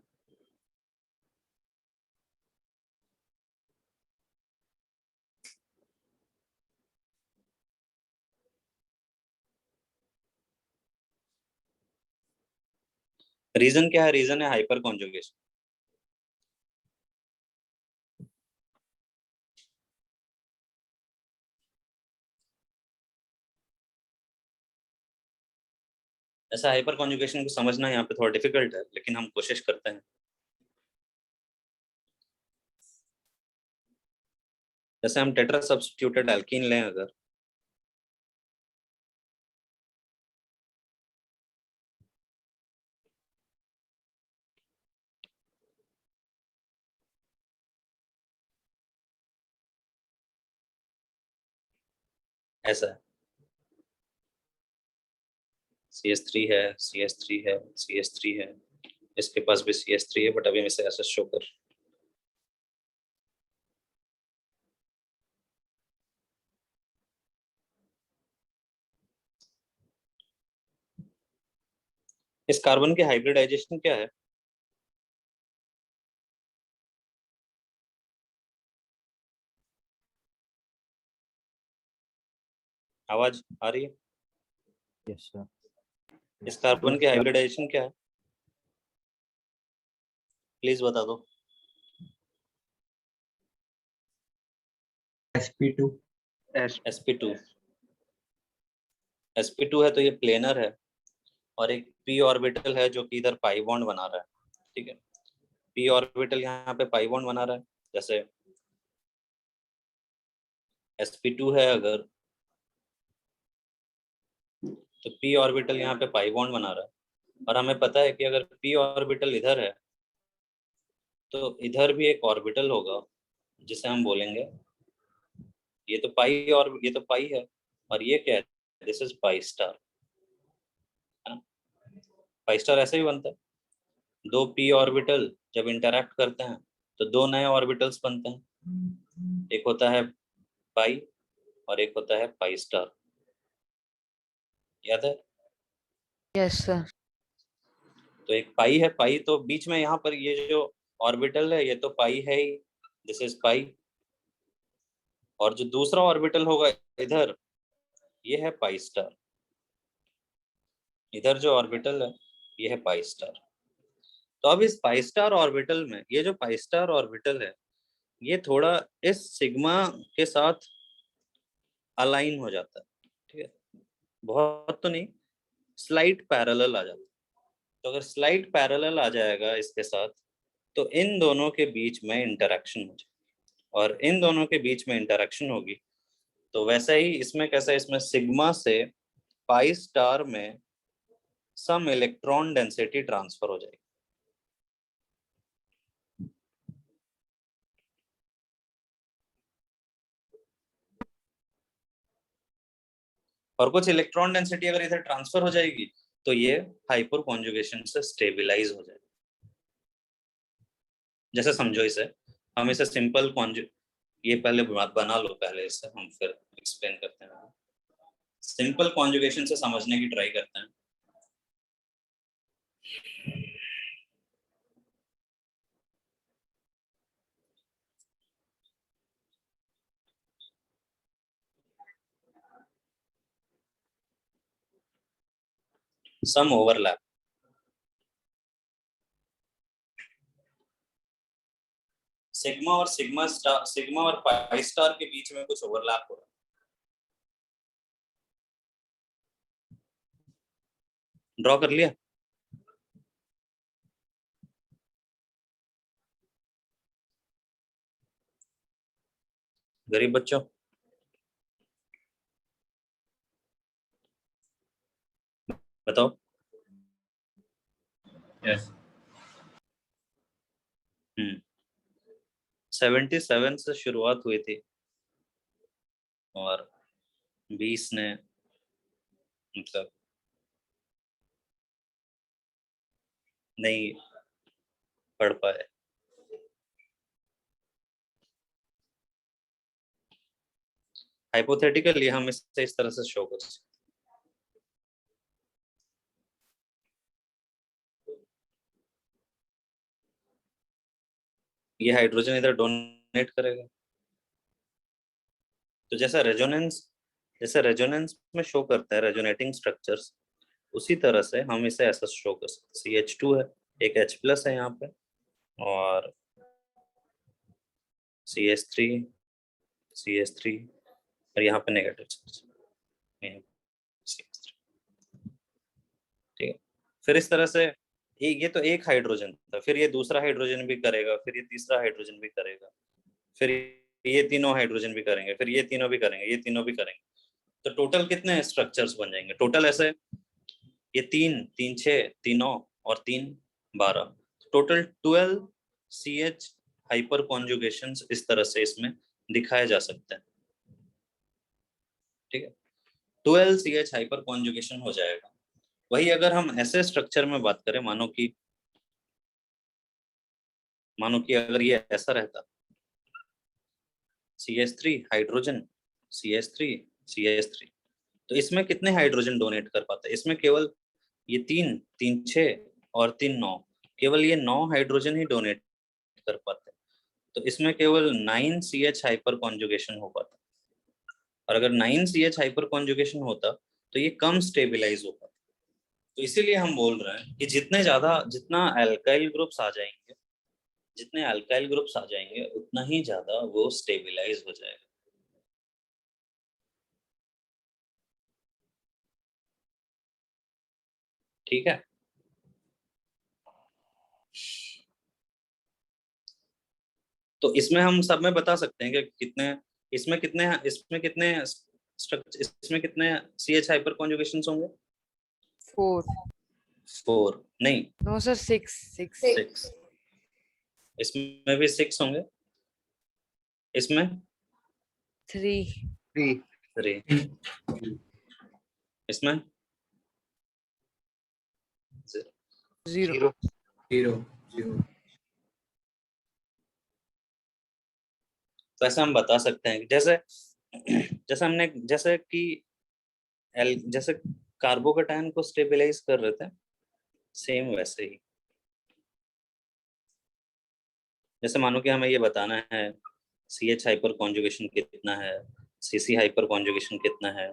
रीजन क्या है? रीजन है हाइपर कॉन्जुगेशन। ऐसा हाइपर कॉन्जुगेशन को समझना यहाँ पे थोड़ा डिफिकल्ट है, लेकिन हम कोशिश करते हैं। जैसे हम टेट्रा सब्स्टिट्यूटेड एल्कीन लें अगर, ऐसा है, CH3 है, CH3 है, CH3 है, इसके पास भी CH3 है, बट अभी मैं इसे ऐसा शो कर, इस कार्बन की हाइब्रिडाइजेशन क्या है? आवाज आ रही है? Yes sir. इस कार्बन की हाइब्रिडाइजेशन क्या है? प्लीज बता दो। sp2 sp2। sp2 है तो ये प्लेनर है, और एक p ऑर्बिटल है जो कि इधर पाई बॉन्ड बना रहा है, ठीक है। p ऑर्बिटल यहाँ पे पाई बॉन्ड बना रहा है, जैसे sp2 है अगर, तो p ऑर्बिटल यहाँ पे पाई बॉन्ड बना रहा है, और हमें पता है कि अगर p ऑर्बिटल इधर है तो इधर भी एक ऑर्बिटल होगा जिसे हम बोलेंगे, ये तो पाई और ये तो पाई है, और ये क्या है, दिस इज पाई स्टार, है ना। पाई स्टार ऐसे ही बनता है, दो p ऑर्बिटल जब इंटरैक्ट करते हैं तो दो नए ऑर्बिटल्स बनते हैं, एक होता है पाई और एक होता है पाई स्टार, याद है। Yes sir. तो एक पाई है, पाई तो बीच में यहाँ पर ये जो ऑर्बिटल है ये तो पाई है ही, दिस इज पाई, और जो दूसरा ऑर्बिटल होगा इधर ये है पाई स्टार, इधर जो ऑर्बिटल है ये है पाई स्टार। तो अब इस पाई स्टार ऑर्बिटल में ये जो पाई स्टार ऑर्बिटल है ये थोड़ा इस सिग्मा के साथ अलाइन हो जाता है, ठीक है, बहुत तो नहीं, स्लाइट पैरेलल आ जाता है। तो अगर स्लाइट पैरेलल आ जाएगा इसके साथ तो इन दोनों के बीच में इंटरेक्शन हो जाएगी, और इन दोनों के बीच में इंटरेक्शन होगी तो वैसा ही इसमें कैसा, इसमें सिग्मा से पाई स्टार में सम इलेक्ट्रॉन डेंसिटी ट्रांसफर हो जाएगी। और कुछ इलेक्ट्रॉन डेंसिटी अगर इधर ट्रांसफर हो जाएगी तो ये हाइपर कॉन्जुगेशन से स्टेबलाइज हो जाएगा। जैसे समझो इसे, हम इसे सिंपल कॉन्जु, ये पहले बना लो, पहले इसे हम फिर एक्सप्लेन करते हैं। सिंपल कॉन्जुगेशन से समझने की ट्राई करते हैं। सम ओवरलैप, सिग्मा और सिग्मा और पाई स्टार के बीच में कुछ ओवरलैप हो रहा है। ड्रॉ कर लिया? गरीब बच्चों, बताओ। यस 77 से शुरुआत हुई थी और 20 ने मतलब नहीं पढ़ पाए। हाइपोथेटिकली हम इसे इस तरह से शो कर सकते, ये हाइड्रोजन इधर डोनेट करेगा, तो जैसे रेजोनेंस में शो करता है रेजोनेटिंग स्ट्रक्चर्स, उसी तरह से हम इसे ऐसा शो कर सकते। CH2 है, एक H प्लस है यहाँ पे, और CH3 और यहाँ पे नेगेटिव चार्ज, ठीक है। फिर इस तरह से ये तो एक हाइड्रोजन था, फिर ये दूसरा हाइड्रोजन भी करेगा, फिर ये तीसरा हाइड्रोजन भी करेगा, फिर ये तीनों हाइड्रोजन भी करेंगे, फिर ये तीनों भी करेंगे, ये तीनों भी करेंगे, तो टोटल कितने स्ट्रक्चर्स बन जाएंगे टोटल ऐसे, ये 3 6 3 और 3 12, टोटल 12 CH हाइपर कॉन्जुगेशंस इस तरह से इसमें दिखाए जा सकते हैं, ठीक है। 12 CH हाइपर कॉन्जुगेशन हो जाएगा। वही अगर हम ऐसे स्ट्रक्चर में बात करें, मानो कि अगर ये ऐसा रहता, CH3 हाइड्रोजन CH3 तो इसमें कितने हाइड्रोजन डोनेट कर पाता है, इसमें केवल ये 3 6 और 3 9, केवल ये 9 हाइड्रोजन ही डोनेट कर पाते हैं, तो इसमें केवल 9 CH हाइपर कॉन्जुगेशन हो पाता, और अगर 9 CH हाइपर कॉन्जुगेशन होता तो ये कम स्टेबलाइज हो पाता। तो इसीलिए हम बोल रहे हैं कि जितना अल्काइल ग्रुप्स आ जाएंगे, जितने अल्काइल ग्रुप्स आ जाएंगे उतना ही ज्यादा वो स्टेबलाइज हो जाएगा। ठीक है। तो इसमें हम सब में बता सकते हैं कि कितने इसमें कितने स्ट्रक्चर, इसमें कितने CH हाइपर कॉन्जुगेशंस होंगे? 4. 4 नहीं, No, sir, 6. 6. 6। इसमें भी 6 होंगे, इसमें 3. 3, इसमें 0. 0 तो ऐसे हम बता सकते हैं कि जैसे कि जैसे कार्बोकेटायन को स्टेबलाइज कर रहे थे, सेम वैसे ही। जैसे मानो कि हमें ये बताना है CH हाइपर कॉन्जुगेशन कितना है, CC हाइपर कॉन्जुगेशन कितना है।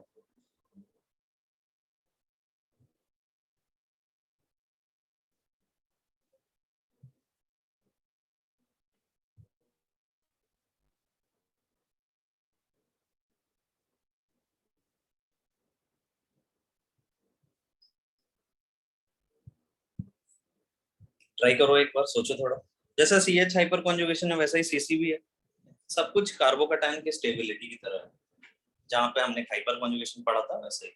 ट्राई करो एक बार, सोचो थोड़ा। जैसा CH हाइपर कॉन्जुगेशन है वैसा ही CC भी है। सब कुछ कार्बोकेटायन की स्टेबिलिटी की तरह है, जहाँ पे हमने हाइपर कॉन्जुगेशन पढ़ा था वैसे ही।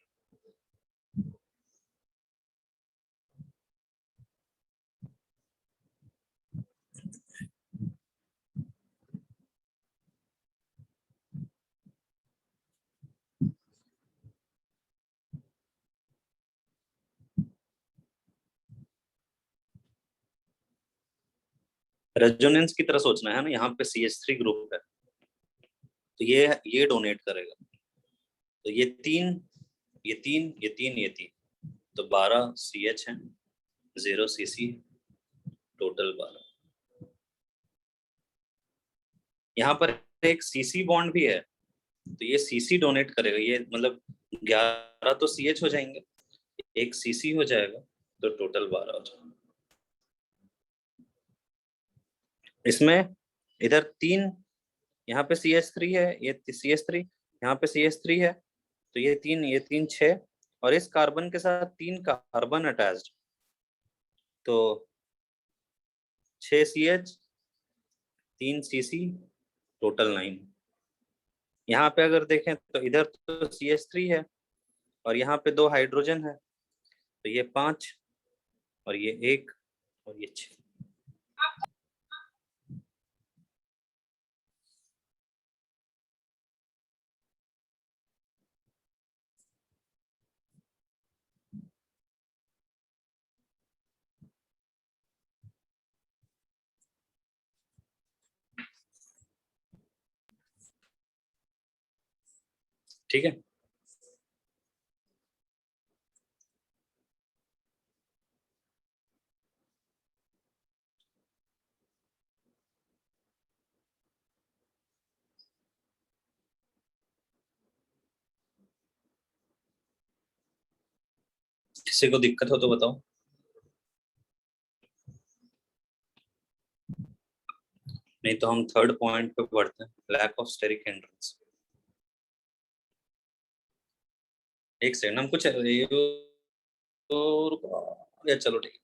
रेजोनेंस की तरह सोचना है ना, यहाँ पे CH3 ग्रुप है तो ये डोनेट करेगा, तो ये तीन, तो 12 CH है, 0 CC, टोटल 12। यहाँ पर एक CC बॉन्ड भी है तो ये CC डोनेट करेगा, ये मतलब 11 तो CH हो जाएंगे, एक CC हो जाएगा, तो टोटल 12 हो जाएगा। इसमें इधर 3, यहाँ पे CH3 है, ये CH3, यहाँ पे CH3 है, तो ये 3 6, और इस कार्बन के साथ 3 कार्बन अटैच्ड, तो 6 CH, 3 CC, टोटल 9। यहाँ पे अगर देखें तो इधर तो CH3 है और यहाँ पे 2 हाइड्रोजन है, तो ये 5 और ये 1 और ये 6। ठीक है। किसी को दिक्कत हो तो बताओ, नहीं तो हम थर्ड पॉइंट पे बढ़ते हैं, लैक ऑफ स्टेरिक हिंड्रेंस। एक सेकंड, हम कुछ तो रुको, या चलो ठीक है।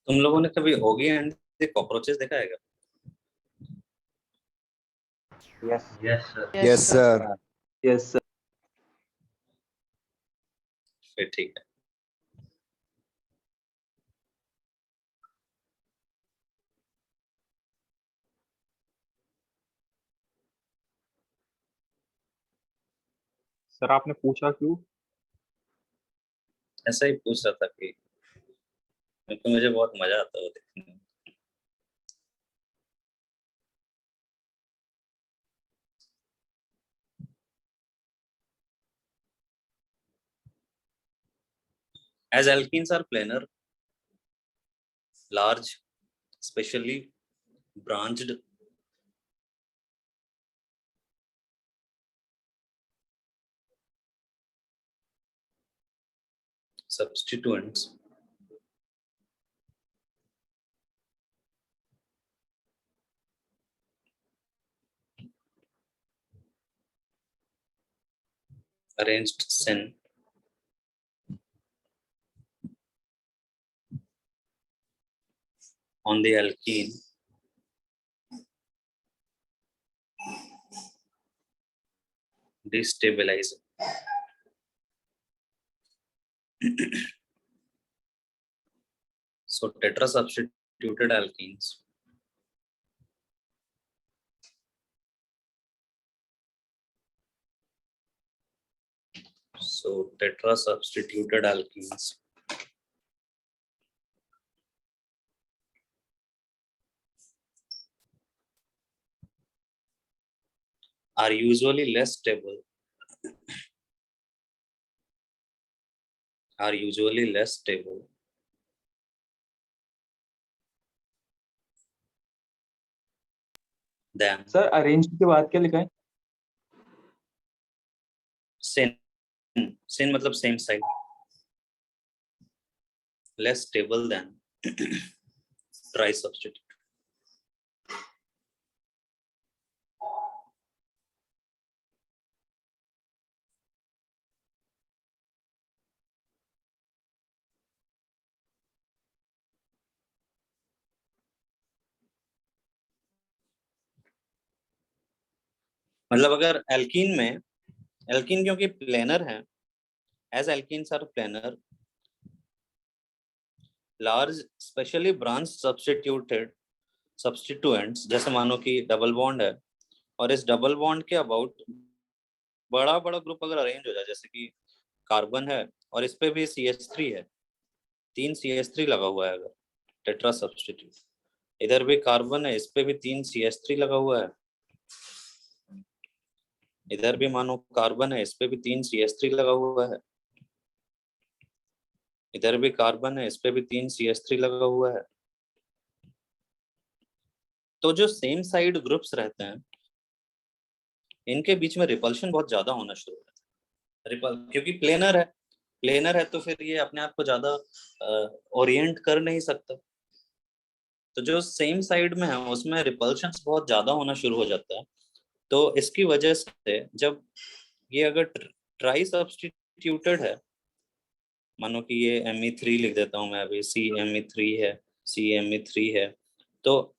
तुम लोगों ने कभी होगी एंड कॉकरोचेस देखा है क्या? Yes sir. Yes sir. Yes sir. फिर ठीक है। सर आपने पूछा क्यों? ऐसा ही पूछ रहा था कि क्योंकि मुझे बहुत मजा आता है वो देखने में। As alkenes are planar, large, specially branched substituents, arranged syn on the alkene destabilizing. So tetrasubstituted alkenes are usually less stable than sir arrange के बाद क्या लिखा है? syn. Syn मतलब same side, less stable than trisubstitute. मतलब अगर एल्कीन क्योंकि प्लेनर है, as alkenes are planar, large specially branch substituents, जैसे मानो कि डबल बॉन्ड है और इस डबल बॉन्ड के अबाउट बड़ा बड़ा ग्रुप अगर अरेंज हो जाए, जैसे कि कार्बन है और इस पे भी CH3 है, 3 CH3 लगा हुआ है, अगर टेट्रा सब्स्टिट्यूट, इधर भी कार्बन है, इस पे भी 3 CH3 लगा हुआ है, इधर भी मानो कार्बन है, इस पे भी 3 CH3 लगा हुआ है, इधर भी कार्बन है, इस पे भी 3 CH3 लगा हुआ है, तो जो सेम साइड ग्रुप्स रहते हैं इनके बीच में रिपल्शन बहुत ज्यादा होना शुरू होता है, क्योंकि प्लेनर है तो फिर ये अपने आप को ज्यादा ओरिएंट कर नहीं सकता, तो जो सेम साइड में है उसमें रिपल्शंस बहुत ज्यादा होना शुरू हो जाता है। तो इसकी वजह से जब ये अगर ट्राई सब्स्टिट्यूटेड है, मानो कि ये Me3 लिख देता हूं मैं अभी, CMe3 है, CMe3 है, तो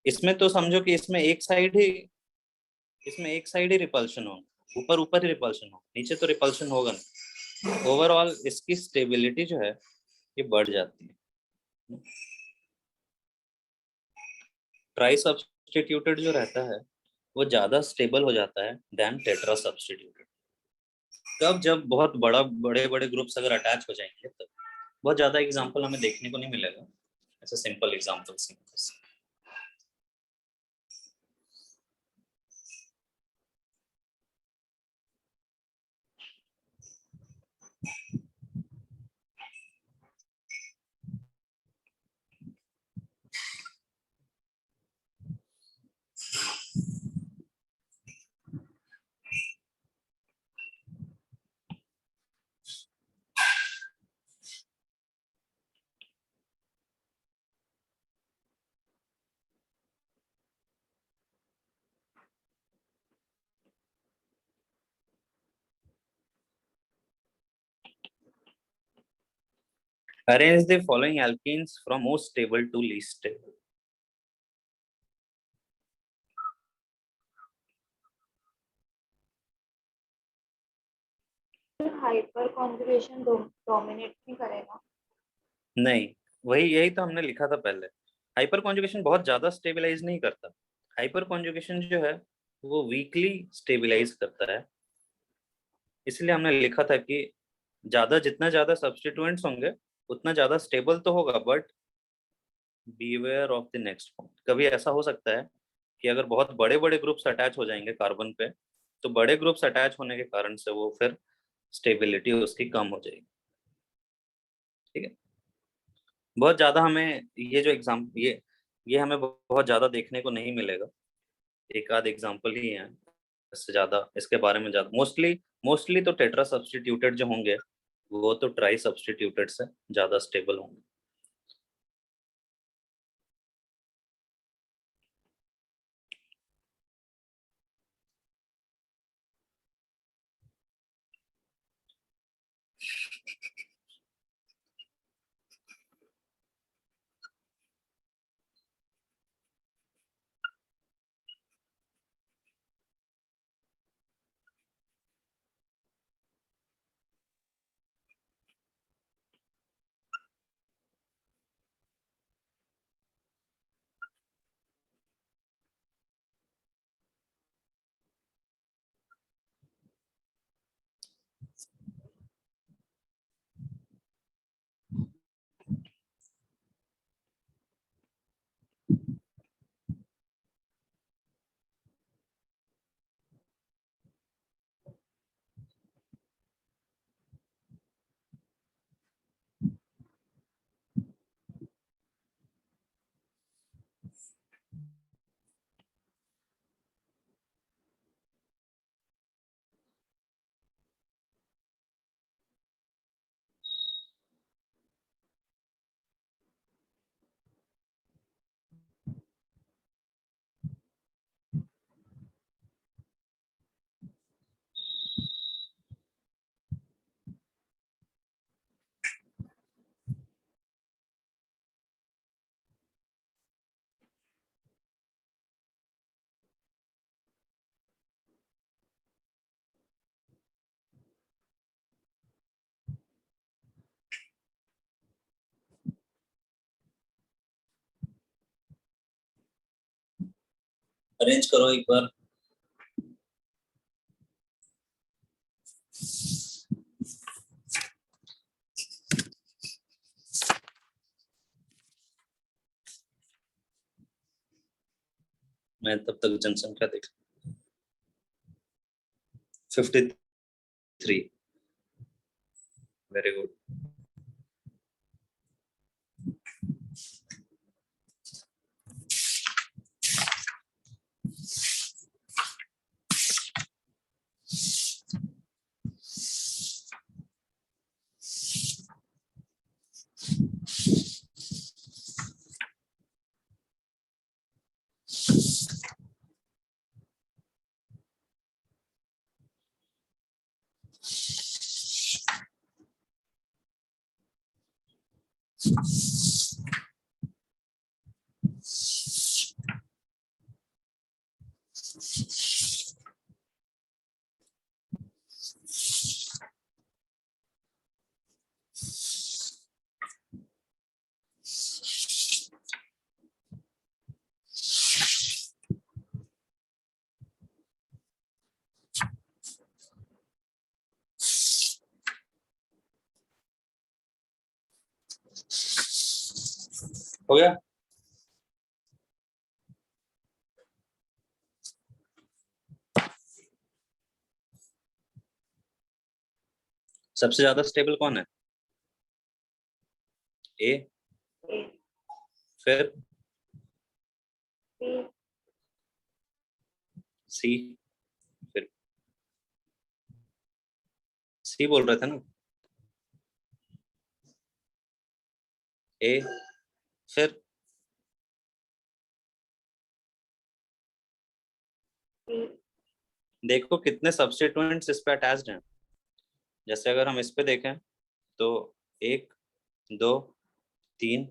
इसमें तो समझो कि इसमें एक साइड ही रिपल्शन हो, ऊपर ही रिपल्शन हो, नीचे तो रिपल्शन होगा नहीं, ओवरऑल इसकी स्टेबिलिटी जो है ये बढ़ जाती है। ट्राई सब्स्टिट्यूटेड जो रहता है वो ज्यादा स्टेबल हो जाता है देन टेट्रा सब्स्टिट्यूटेड। तब जब बहुत बड़े बड़े ग्रुप्स अगर अटैच हो जाएंगे तब बहुत ज्यादा एग्जांपल हमें देखने को नहीं मिलेगा, ऐसे simple examples. Arrange the following alkenes from most stable to least stable. Hyper conjugation dominate नहीं करेगा? नहीं, यही तो हमने लिखा था पहले, हाइपर कॉन्जुगेशन बहुत ज्यादा स्टेबलाइज नहीं करता, हाइपर कॉन्जुगेशन जो है वो वीकली स्टेबलाइज करता है, इसलिए हमने लिखा था कि जितना ज्यादा सब्स्टिट्यूएंट्स होंगे उतना ज्यादा स्टेबल तो होगा, but beware of the next point. कभी ऐसा हो सकता है कि अगर बहुत बड़े बड़े ग्रुप्स अटैच हो जाएंगे कार्बन पे, तो बड़े ग्रुप्स अटैच होने के कारण से वो फिर स्टेबिलिटी उसकी कम हो जाएगी। ठीक है, बहुत ज्यादा हमें ये जो ये हमें बहुत ज्यादा देखने को नहीं मिलेगा, एक आध एग्जाम्पल ही है, इससे ज्यादा इसके बारे में ज्यादा मोस्टली तो टेट्रा सब्स्टिट्यूटेड जो होंगे वो तो ट्राई सब्स्टिट्यूटेड से ज्यादा स्टेबल होंगे। अरेंज करो एक बार। मैं तब तक जनसंख्या देख 53। Very good. हो गया? सबसे ज्यादा स्टेबल कौन है? ए, ए, फिर बी, सी, फिर सी बोल रहे थे ना? ए, फिर सी, देखो कितने सब्स्टिट्यूएंट्स इस पे अटैच्ड हैं। जैसे अगर हम इस पे देखें तो 1 2 3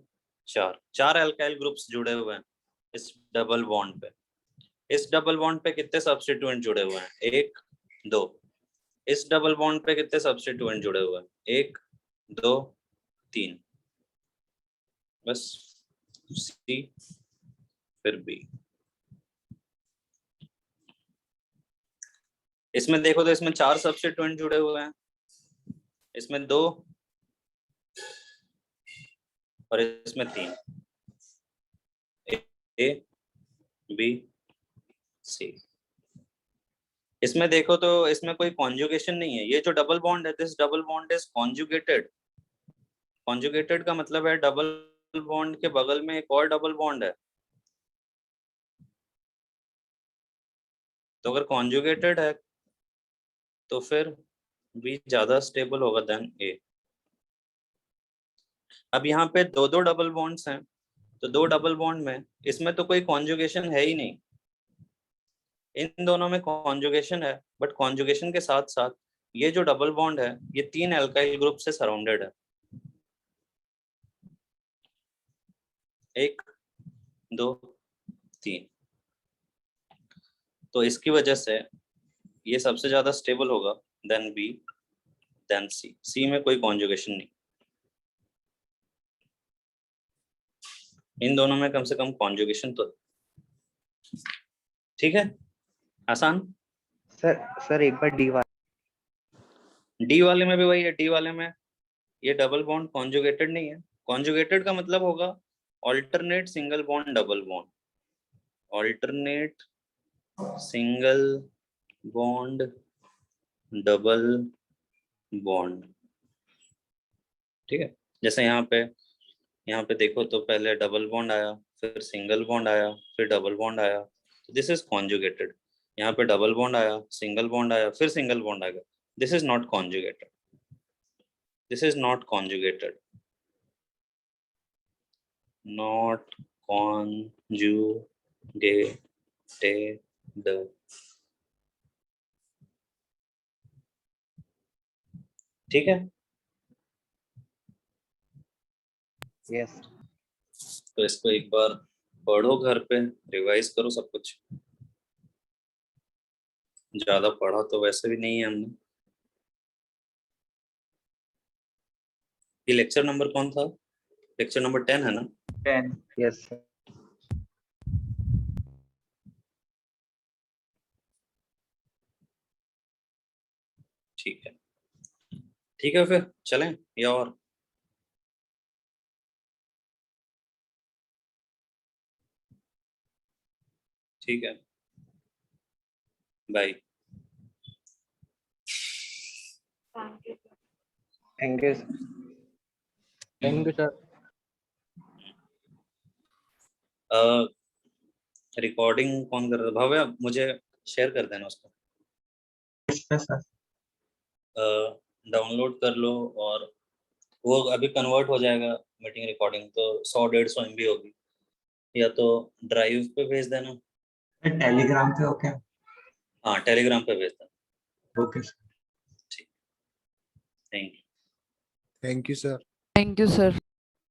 4 4 अल्काइल ग्रुप्स जुड़े हुए हैं इस डबल बॉन्ड पे। इस डबल बॉन्ड पे कितने सब्स्टिट्यूएंट जुड़े हुए हैं? 1 2। इस डबल बॉन्ड पे कितने सब्स्टिट्यूएंट जुड़े हुए हैं? 1 2 3। बस सी फिर बी। इसमें देखो तो इसमें 4 सब्स्टिट्यूएंट जुड़े हुए हैं, इसमें 2 और इसमें 3। A B C. इसमें देखो तो इसमें कोई कॉन्जुगेशन नहीं है। ये जो डबल बॉन्ड है, this double bond is conjugated. Conjugated का मतलब है डबल बॉन्ड के बगल में एक और डबल बॉन्ड है। तो अगर कॉन्जुगेटेड है तो फिर बी ज्यादा स्टेबल होगा देन ए। अब यहाँ पे दो दो डबल बॉन्ड्स हैं, तो 2 डबल बॉन्ड में इसमें तो कोई कॉन्जुगेशन है ही नहीं। इन दोनों में कॉन्जुगेशन है, बट कॉन्जुगेशन के साथ साथ ये जो डबल बॉन्ड है ये 3 अल्काइल ग्रुप से सराउंडेड है। 1 2 3। तो इसकी वजह से ये सबसे ज्यादा स्टेबल होगा देन बी देन सी। सी में कोई कॉन्जुगेशन नहीं। इन दोनों में कम से कम कॉन्जुगेशन तो। ठीक है, आसान। सर एक बार डी डी वाले में भी वही है। डी वाले में ये डबल बॉन्ड कॉन्जुगेटेड नहीं है। कॉन्जुगेटेड का मतलब होगा alternate single bond double bond. Alternate single bond double bond. ठीक है, जैसे यहाँ पे देखो तो पहले डबल बॉन्ड आया, फिर सिंगल बॉन्ड आया, फिर डबल बॉन्ड आया, तो दिस इज कॉन्जुगेटेड। यहाँ पे डबल बॉन्ड आया, सिंगल बॉन्ड आया, फिर सिंगल बॉन्ड आ गया, this is not conjugated. This is not conjugated, not conjugated. ठीक है, यस तो इसको एक बार पढ़ो, घर पे रिवाइज करो सब कुछ। ज्यादा पढ़ा तो वैसे भी नहीं है हमने। ये लेक्चर नंबर कौन था? लेक्चर नंबर 10 है ना? 10। यस ठीक है, ठीक है, फिर चलें या और? ठीक है, bye. Thank you sir. Thank you. Thank you sir. Recording कौन कर रहा है? भव्या, मुझे शेयर कर देना उसको, इसमें सर डाउनलोड कर लो, और वो अभी कन्वर्ट हो जाएगा मीटिंग रिकॉर्डिंग, तो 100-150 MB होगी, या तो ड्राइव पे भेज देना। टेलीग्राम पे ओके। हाँ, टेलीग्राम पे भेज देना। Okay sir. ठीक, thank you. Thank you sir. Thank you, sir.